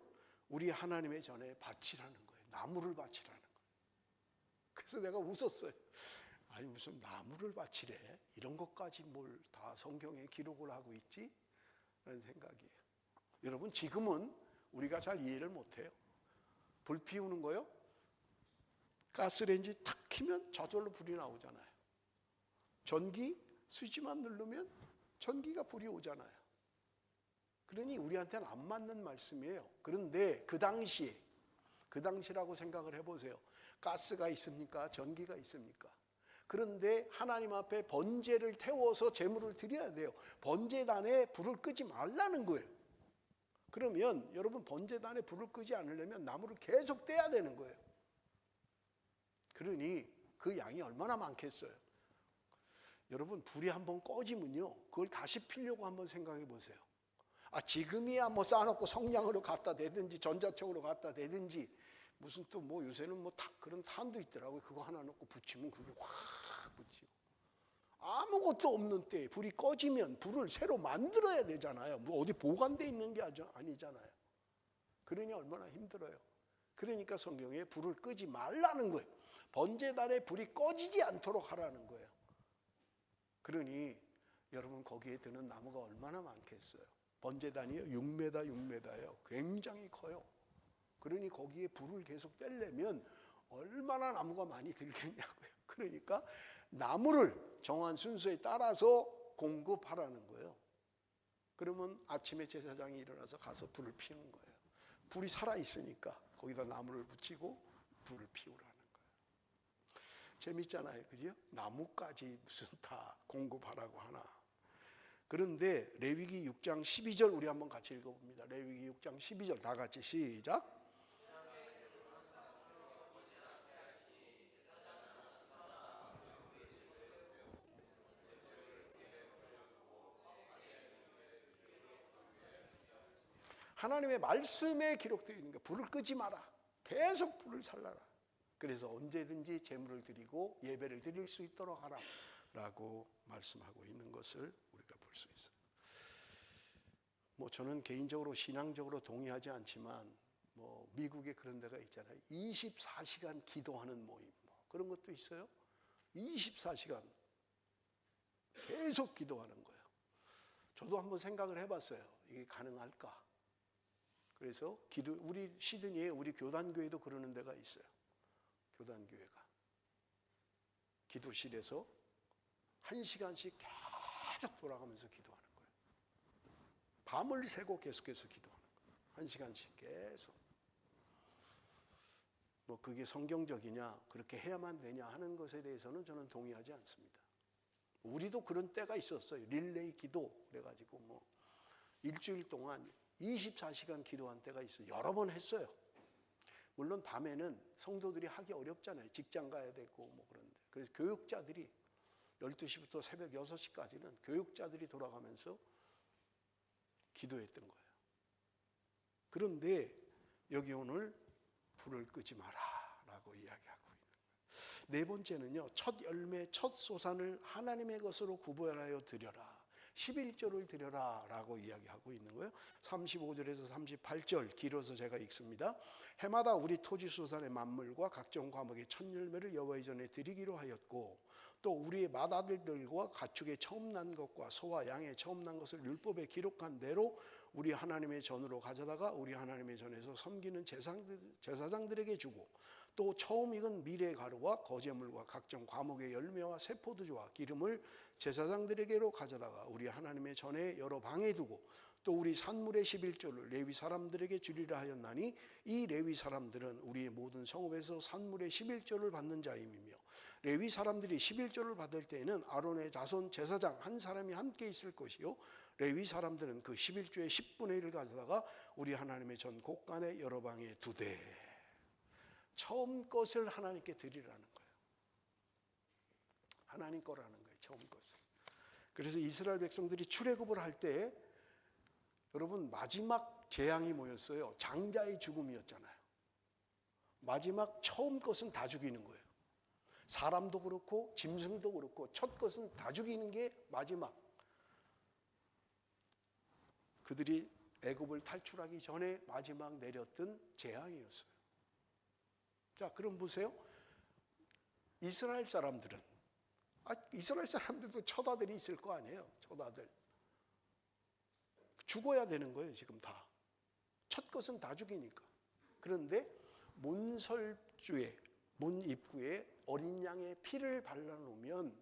우리 하나님의 전에 바치라는 거예요. 나무를 바치라는 거예요. 그래서 내가 웃었어요. 아니, 무슨 나무를 바치래? 이런 것까지 뭘 다 성경에 기록을 하고 있지? 라는 생각이에요. 여러분, 지금은 우리가 잘 이해를 못해요. 불 피우는 거요? 가스레인지 탁 키면 저절로 불이 나오잖아요. 전기 스위치만 누르면 전기가 불이 오잖아요. 그러니 우리한테는 안 맞는 말씀이에요. 그런데 그 당시라고 생각을 해보세요. 가스가 있습니까? 전기가 있습니까? 그런데 하나님 앞에 번제를 태워서 제물을 드려야 돼요. 번제단에 불을 끄지 말라는 거예요. 그러면 여러분, 번제단에 불을 끄지 않으려면 나무를 계속 떼야 되는 거예요. 그러니 그 양이 얼마나 많겠어요. 여러분, 불이 한번 꺼지면요, 그걸 다시 피려고 한번 생각해 보세요. 지금이야 뭐 쌓아놓고 성냥으로 갖다 대든지 전자책으로 갖다 대든지, 무슨 또 뭐 요새는 뭐 그런 탄도 있더라고요. 그거 하나 넣고 붙이면 그게 확 붙이고. 아무것도 없는 때 불이 꺼지면 불을 새로 만들어야 되잖아요. 뭐 어디 보관돼 있는 게 아니잖아요. 그러니 얼마나 힘들어요. 그러니까 성경에 불을 끄지 말라는 거예요. 번제단에 불이 꺼지지 않도록 하라는 거예요. 그러니 여러분, 거기에 드는 나무가 얼마나 많겠어요. 번제단이요, 6m예요. 굉장히 커요. 그러니 거기에 불을 계속 떼려면 얼마나 나무가 많이 들겠냐고요. 그러니까 나무를 정한 순서에 따라서 공급하라는 거예요. 그러면 아침에 제사장이 일어나서 가서 불을 피우는 거예요. 불이 살아있으니까 거기다 나무를 붙이고 불을 피우라는 거예요. 재밌잖아요. 그죠? 나무까지 무슨 다 공급하라고 하나. 그런데 레위기 6장 12절 우리 한번 같이 읽어봅니다. 레위기 6장 12절 다 같이 시작. 하나님의 말씀에 기록되어 있는 게 불을 끄지 마라. 계속 불을 살라라. 그래서 언제든지 제물을 드리고 예배를 드릴 수 있도록 하라 라고 말씀하고 있는 것을 우리가 볼 수 있어요. 뭐 저는 개인적으로 신앙적으로 동의하지 않지만 뭐 미국에 그런 데가 있잖아요. 24시간 기도하는 모임 뭐 그런 것도 있어요. 24시간 계속 기도하는 거예요. 저도 한번 생각을 해봤어요. 이게 가능할까? 그래서 우리 시드니에 우리 교단교회도 그러는 데가 있어요. 교단교회가 기도실에서 1시간씩 계속 돌아가면서 기도하는 거예요. 밤을 새고 계속해서 기도하는 거예요. 1시간씩 계속. 뭐 그게 성경적이냐 그렇게 해야만 되냐 하는 것에 대해서는 저는 동의하지 않습니다. 우리도 그런 때가 있었어요. 릴레이 기도 그래가지고 뭐 일주일 동안 24시간 기도한 때가 있어요. 여러 번 했어요. 물론 밤에는 성도들이 하기 어렵잖아요. 직장 가야 되고 뭐 그런데. 그래서 교육자들이 12시부터 새벽 6시까지는 교육자들이 돌아가면서 기도했던 거예요. 그런데 여기 오늘 불을 끄지 마라 라고 이야기하고 있는 거예요. 네 번째는요. 첫 열매 첫 소산을 하나님의 것으로 구별하여 드려라. 11조를 드려라 라고 이야기하고 있는 거예요. 35절에서 38절 길어서 제가 읽습니다. 해마다 우리 토지 소산의 만물과 각종 과목의 첫 열매를 여호와의 전에 드리기로 하였고 또 우리의 맏아들들과 가축의 처음 난 것과 소와 양의 처음 난 것을 율법에 기록한 대로 우리 하나님의 전으로 가져다가 우리 하나님의 전에서 섬기는 제사장들에게 주고 또 처음 익은 미래 가루와 거제물과 각종 과목의 열매와 새 포도주와 기름을 제사장들에게로 가져다가 우리 하나님의 전에 여러 방에 두고 또 우리 산물의 11조를 레위 사람들에게 주리라 하였나니 이 레위 사람들은 우리의 모든 성읍에서 산물의 11조를 받는 자임이며 레위 사람들이 11조를 받을 때에는 아론의 자손 제사장 한 사람이 함께 있을 것이요 레위 사람들은 그 11조의 10분의 1을 가져다가 우리 하나님의 전 곳간의 여러 방에 두되 처음 것을 하나님께 드리라는 거예요. 하나님 거라는 거예요. 처음 것을. 그래서 이스라엘 백성들이 출애굽을 할 때 여러분 마지막 재앙이 뭐였어요? 장자의 죽음이었잖아요. 마지막 처음 것은 다 죽이는 거예요. 사람도 그렇고 짐승도 그렇고 첫 것은 다 죽이는 게 마지막. 그들이 애굽을 탈출하기 전에 마지막 내렸던 재앙이었어요. 자, 그럼 보세요. 이스라엘 사람들은 이스라엘 사람들도 첫 아들이 있을 거 아니에요. 첫 아들. 죽어야 되는 거예요. 지금 다. 첫 것은 다 죽이니까. 그런데 문설주에 문 입구에 어린 양의 피를 발라놓으면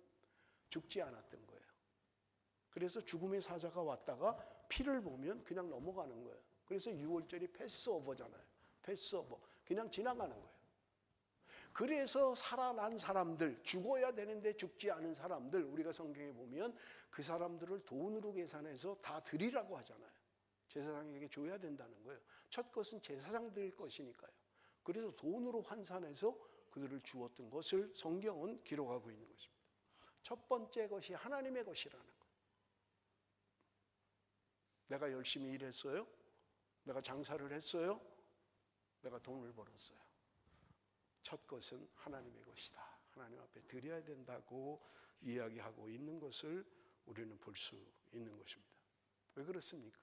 죽지 않았던 거예요. 그래서 죽음의 사자가 왔다가 피를 보면 그냥 넘어가는 거예요. 그래서 6월절이 패스오버잖아요. 패스오버. 그냥 지나가는 거예요. 그래서 살아난 사람들, 죽어야 되는데 죽지 않은 사람들, 우리가 성경에 보면 그 사람들을 돈으로 계산해서 다 드리라고 하잖아요. 제사장에게 줘야 된다는 거예요. 첫 것은 제사장들 것이니까요. 그래서 돈으로 환산해서 그들을 주었던 것을 성경은 기록하고 있는 것입니다. 첫 번째 것이 하나님의 것이라는 거예요. 내가 열심히 일했어요. 내가 장사를 했어요. 내가 돈을 벌었어요. 첫 것은 하나님의 것이다. 하나님 앞에 드려야 된다고 이야기하고 있는 것을 우리는 볼 수 있는 것입니다. 왜 그렇습니까?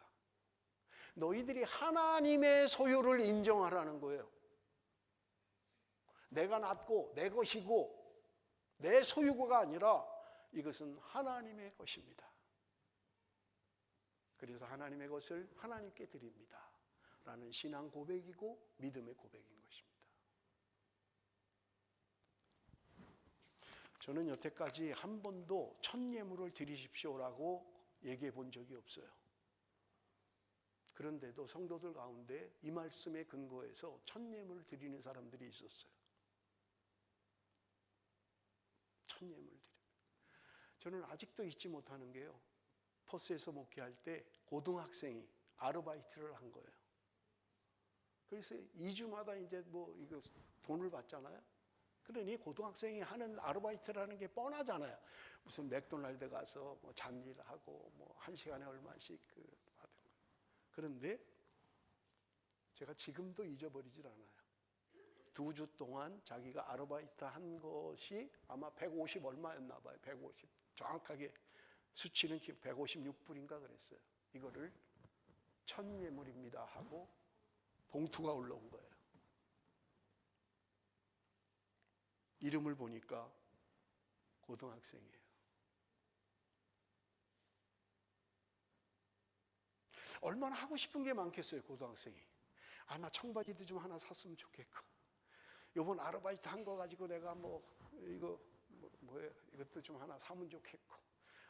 너희들이 하나님의 소유를 인정하라는 거예요. 내가 낫고 내 것이고 내 소유가 아니라 이것은 하나님의 것입니다. 그래서 하나님의 것을 하나님께 드립니다. 라는 신앙 고백이고 믿음의 고백인 것입니다. 저는 여태까지 한 번도 첫 예물을 드리십시오라고 얘기해 본 적이 없어요. 그런데도 성도들 가운데 이 말씀에 근거해서 첫 예물을 드리는 사람들이 있었어요. 첫 예물을 드립니다. 저는 아직도 잊지 못하는 게요. 퍼스에서 목회할 때 고등학생이 아르바이트를 한 거예요. 그래서 2주마다 이제 뭐 이거 돈을 받잖아요. 그러니 고등학생이 하는 아르바이트라는 게 뻔하잖아요. 무슨 맥도날드 가서 뭐 잡일하고 뭐 1시간에 얼마씩 받은 거예요. 그런데 제가 지금도 잊어버리질 않아요. 2주 동안 자기가 아르바이트 한 것이 아마 150 얼마였나 봐요. 150. 정확하게 수치는 156불인가 그랬어요. 이거를 첫 예물입니다 하고 봉투가 올라온 거예요. 이름을 보니까 고등학생이에요. 얼마나 하고 싶은 게 많겠어요, 고등학생이. 아, 나 청바지도 좀 하나 샀으면 좋겠고, 요번 아르바이트 한 거 가지고 내가 이것도 좀 하나 사면 좋겠고,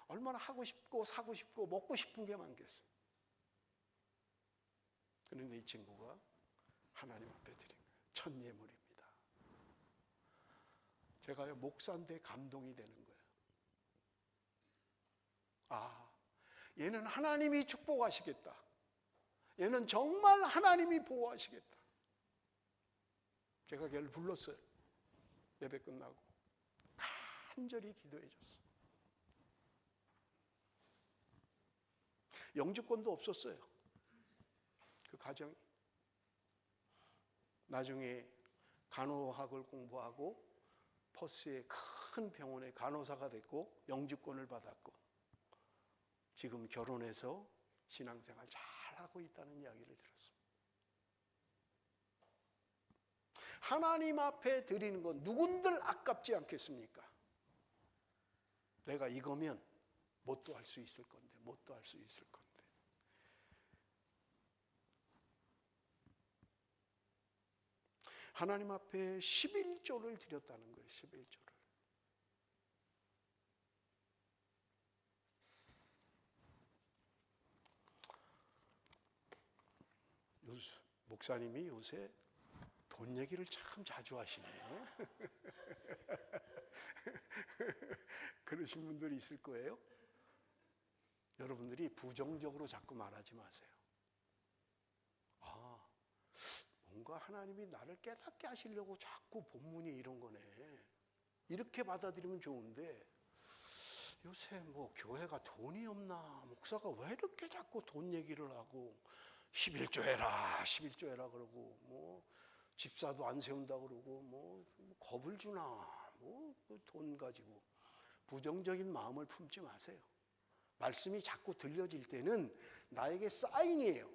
얼마나 하고 싶고 사고 싶고 먹고 싶은 게 많겠어요. 그런데 이 친구가 하나님 앞에 드린 거예요. 첫 예물입니다. 제가요, 목사인데 감동이 되는 거예요. 아, 얘는 하나님이 축복하시겠다. 얘는 정말 하나님이 보호하시겠다. 제가 걔를 불렀어요. 예배 끝나고 간절히 기도해 줬어요. 영주권도 없었어요. 그 가정이. 나중에 간호학을 공부하고 퍼스의 큰 병원의 간호사가 됐고 영주권을 받았고 지금 결혼해서 신앙생활 잘하고 있다는 이야기를 들었습니다. 하나님 앞에 드리는 건 누군들 아깝지 않겠습니까? 내가 이거면 뭣도 할 수 있을 건데, 뭣도 할 수 있을 건데. 하나님 앞에 11조를 드렸다는 거예요. 11조를. 목사님이 요새 돈 얘기를 참 자주 하시네. 그러신 분들이 있을 거예요. 여러분들이 부정적으로 자꾸 말하지 마세요. 아, 뭔가 하나님이 나를 깨닫게 하시려고 자꾸 본문이 이런 거네. 이렇게 받아들이면 좋은데 요새 뭐 교회가 돈이 없나, 목사가 왜 이렇게 자꾸 돈 얘기를 하고 11조 해라 11조 해라 그러고 뭐 집사도 안 세운다 그러고 뭐 겁을 주나 뭐 돈 가지고 부정적인 마음을 품지 마세요. 말씀이 자꾸 들려질 때는 나에게 사인이에요.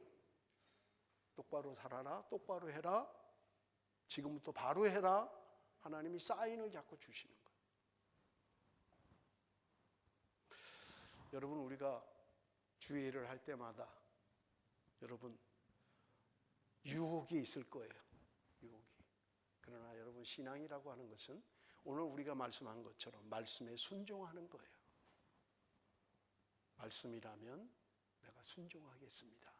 똑바로 살아라, 똑바로 해라, 지금부터 바로 해라. 하나님이 사인을 자꾸 주시는 거예요. 여러분, 우리가 주의를 할 때마다 여러분 유혹이 있을 거예요. 유혹이. 그러나 여러분, 신앙이라고 하는 것은 오늘 우리가 말씀한 것처럼 말씀에 순종하는 거예요. 말씀이라면 내가 순종하겠습니다.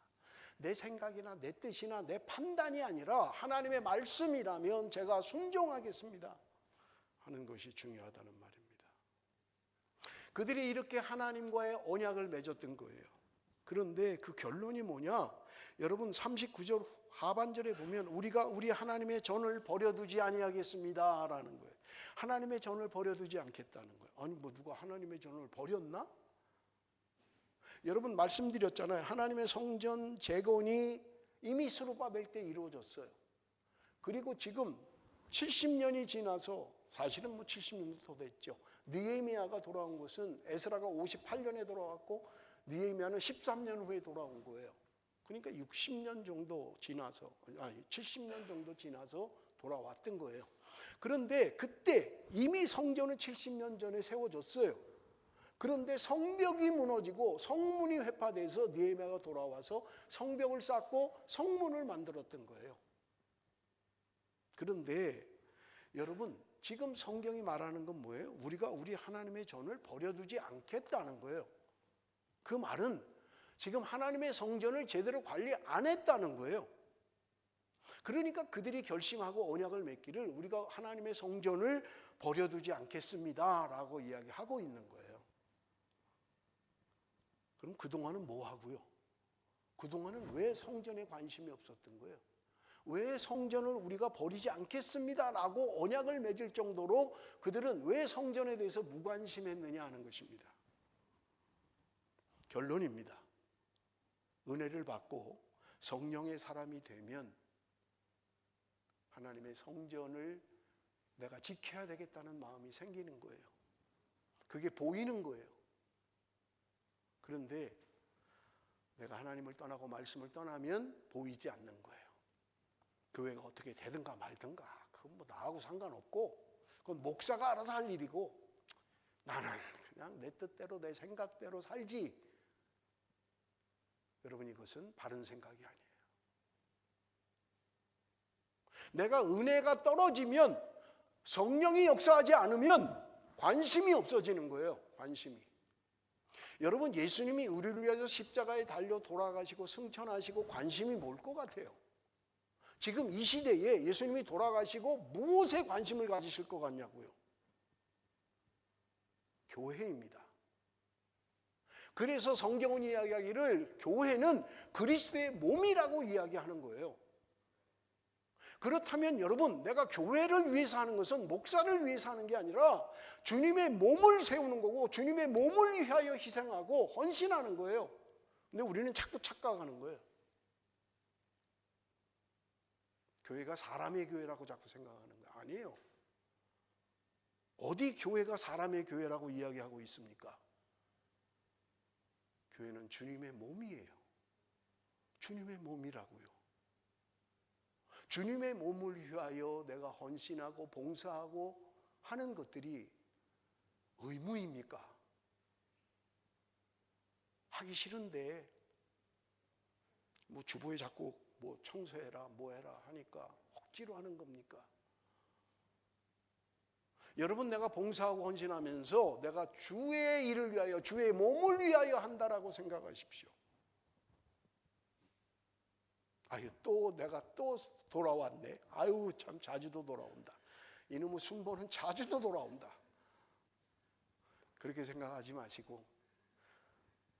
내 생각이나 내 뜻이나 내 판단이 아니라 하나님의 말씀이라면 제가 순종하겠습니다 하는 것이 중요하다는 말입니다. 그들이 이렇게 하나님과의 언약을 맺었던 거예요. 그런데 그 결론이 뭐냐? 여러분 39절 하반절에 보면 우리가 우리 하나님의 전을 버려두지 아니하겠습니다 라는 거예요. 하나님의 전을 버려두지 않겠다는 거예요. 아니 뭐 누가 하나님의 전을 버렸나? 여러분 말씀드렸잖아요. 하나님의 성전 재건이 이미 스룹바벨 때 이루어졌어요. 그리고 지금 70년이 지나서 사실은 뭐 70년도 더 됐죠. 느헤미야가 돌아온 것은 에스라가 58년에 돌아왔고 느헤미야는 13년 후에 돌아온 거예요. 그러니까 60년 정도 지나서 70년 정도 지나서 돌아왔던 거예요. 그런데 그때 이미 성전은 70년 전에 세워졌어요. 그런데 성벽이 무너지고 성문이 회파돼서 느헤미야가 돌아와서 성벽을 쌓고 성문을 만들었던 거예요. 그런데 여러분 지금 성경이 말하는 건 뭐예요? 우리가 우리 하나님의 전을 버려두지 않겠다는 거예요. 그 말은 지금 하나님의 성전을 제대로 관리 안 했다는 거예요. 그러니까 그들이 결심하고 언약을 맺기를 우리가 하나님의 성전을 버려두지 않겠습니다 라고 이야기하고 있는 거예요. 그럼 그동안은 뭐 하고요? 그동안은 왜 성전에 관심이 없었던 거예요? 왜 성전을 우리가 버리지 않겠습니다 라고 언약을 맺을 정도로 그들은 왜 성전에 대해서 무관심했느냐 하는 것입니다. 결론입니다. 은혜를 받고 성령의 사람이 되면 하나님의 성전을 내가 지켜야 되겠다는 마음이 생기는 거예요. 그게 보이는 거예요. 그런데 내가 하나님을 떠나고 말씀을 떠나면 보이지 않는 거예요. 교회가 어떻게 되든가 말든가 그건 뭐 나하고 상관없고 그건 목사가 알아서 할 일이고 나는 그냥 내 뜻대로 내 생각대로 살지. 여러분, 이것은 바른 생각이 아니에요. 내가 은혜가 떨어지면, 성령이 역사하지 않으면 관심이 없어지는 거예요. 관심이. 여러분, 예수님이 우리를 위해서 십자가에 달려 돌아가시고 승천하시고 관심이 뭘 것 같아요? 지금 이 시대에 예수님이 돌아가시고 무엇에 관심을 가지실 것 같냐고요? 교회입니다. 그래서 성경은 이야기하기를 교회는 그리스도의 몸이라고 이야기하는 거예요. 그렇다면 여러분, 내가 교회를 위해서 하는 것은 목사를 위해서 하는 게 아니라 주님의 몸을 세우는 거고 주님의 몸을 위하여 희생하고 헌신하는 거예요. 근데 우리는 자꾸 착각하는 거예요. 교회가 사람의 교회라고 자꾸 생각하는 거예요. 아니에요. 어디 교회가 사람의 교회라고 이야기하고 있습니까? 교회는 주님의 몸이에요. 주님의 몸이라고요. 주님의 몸을 위하여 내가 헌신하고 봉사하고 하는 것들이 의무입니까? 하기 싫은데 뭐 주보에 자꾸 뭐 청소해라 뭐 해라 하니까 억지로 하는 겁니까? 여러분, 내가 봉사하고 헌신하면서 내가 주의 일을 위하여 주의 몸을 위하여 한다라고 생각하십시오. 아유, 내가 또 돌아왔네. 아유, 참 자주도 돌아온다. 이놈의 순보는 자주도 돌아온다. 그렇게 생각하지 마시고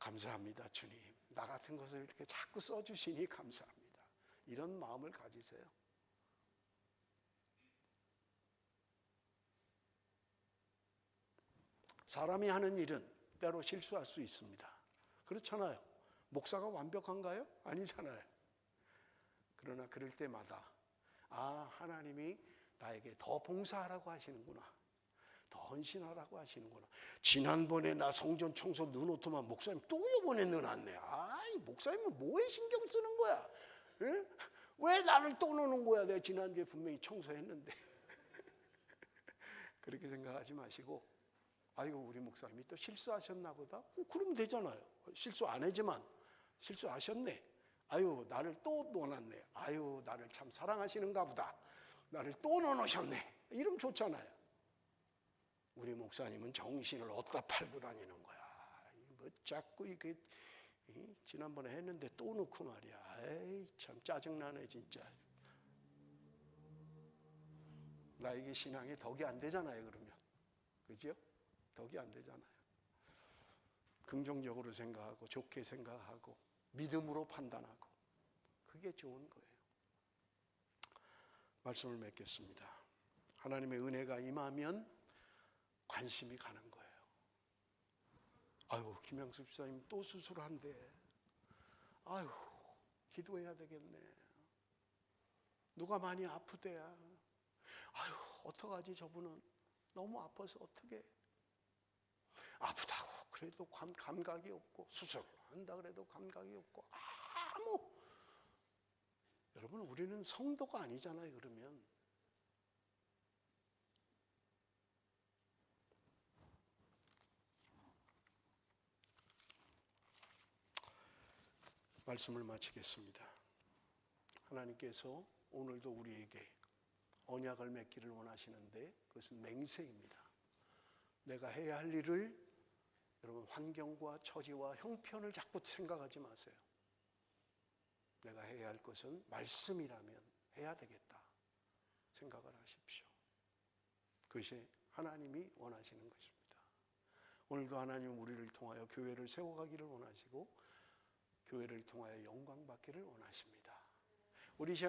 감사합니다 주님. 나 같은 것을 이렇게 자꾸 써주시니 감사합니다. 이런 마음을 가지세요. 사람이 하는 일은 때로 실수할 수 있습니다. 그렇잖아요. 목사가 완벽한가요? 아니잖아요. 그러나 그럴 때마다 하나님이 나에게 더 봉사하라고 하시는구나. 더 헌신하라고 하시는구나. 지난번에 나 성전 청소 넣어놓더만 목사님 또 이번에 넣어놨네. 이 목사님은 뭐에 신경 쓰는 거야? 응? 왜 나를 또 넣는 거야? 내가 지난주에 분명히 청소했는데. 그렇게 생각하지 마시고 아이고, 우리 목사님이 또 실수하셨나 보다. 그러면 되잖아요. 실수 안 하지만 실수하셨네. 아유, 나를 또 넣어놨네. 아유, 나를 참 사랑하시는가 보다. 나를 또 넣어놓으셨네. 이러면 좋잖아요. 우리 목사님은 정신을 어디다 팔고 다니는 거야. 뭐 자꾸 이게 지난번에 했는데 또 넣고 말이야. 에이, 참 짜증나네 진짜. 나에게 신앙에 덕이 안 되잖아요. 그러면 그죠? 덕이 안 되잖아요. 긍정적으로 생각하고 좋게 생각하고 믿음으로 판단하고 그게 좋은 거예요. 말씀을 맺겠습니다. 하나님의 은혜가 임하면 관심이 가는 거예요. 아유, 김양수 집사님 또 수술한대. 아유, 기도해야 되겠네. 누가 많이 아프대야. 아유, 어떡하지 저분은. 너무 아파서 어떡해. 아프다고 그래도 감각이 없고 수술한다 그래도 감각이 없고 여러분, 우리는 성도가 아니잖아요. 그러면 말씀을 마치겠습니다. 하나님께서 오늘도 우리에게 언약을 맺기를 원하시는데 그것은 맹세입니다. 내가 해야 할 일을 여러분, 환경과 처지와 형편을 자꾸 생각하지 마세요. 내가 해야 할 것은 말씀이라면 해야 되겠다 생각을 하십시오. 그것이 하나님이 원하시는 것입니다. 오늘도 하나님 우리를 통하여 교회를 세워가기를 원하시고 교회를 통하여 영광받기를 원하십니다. 우리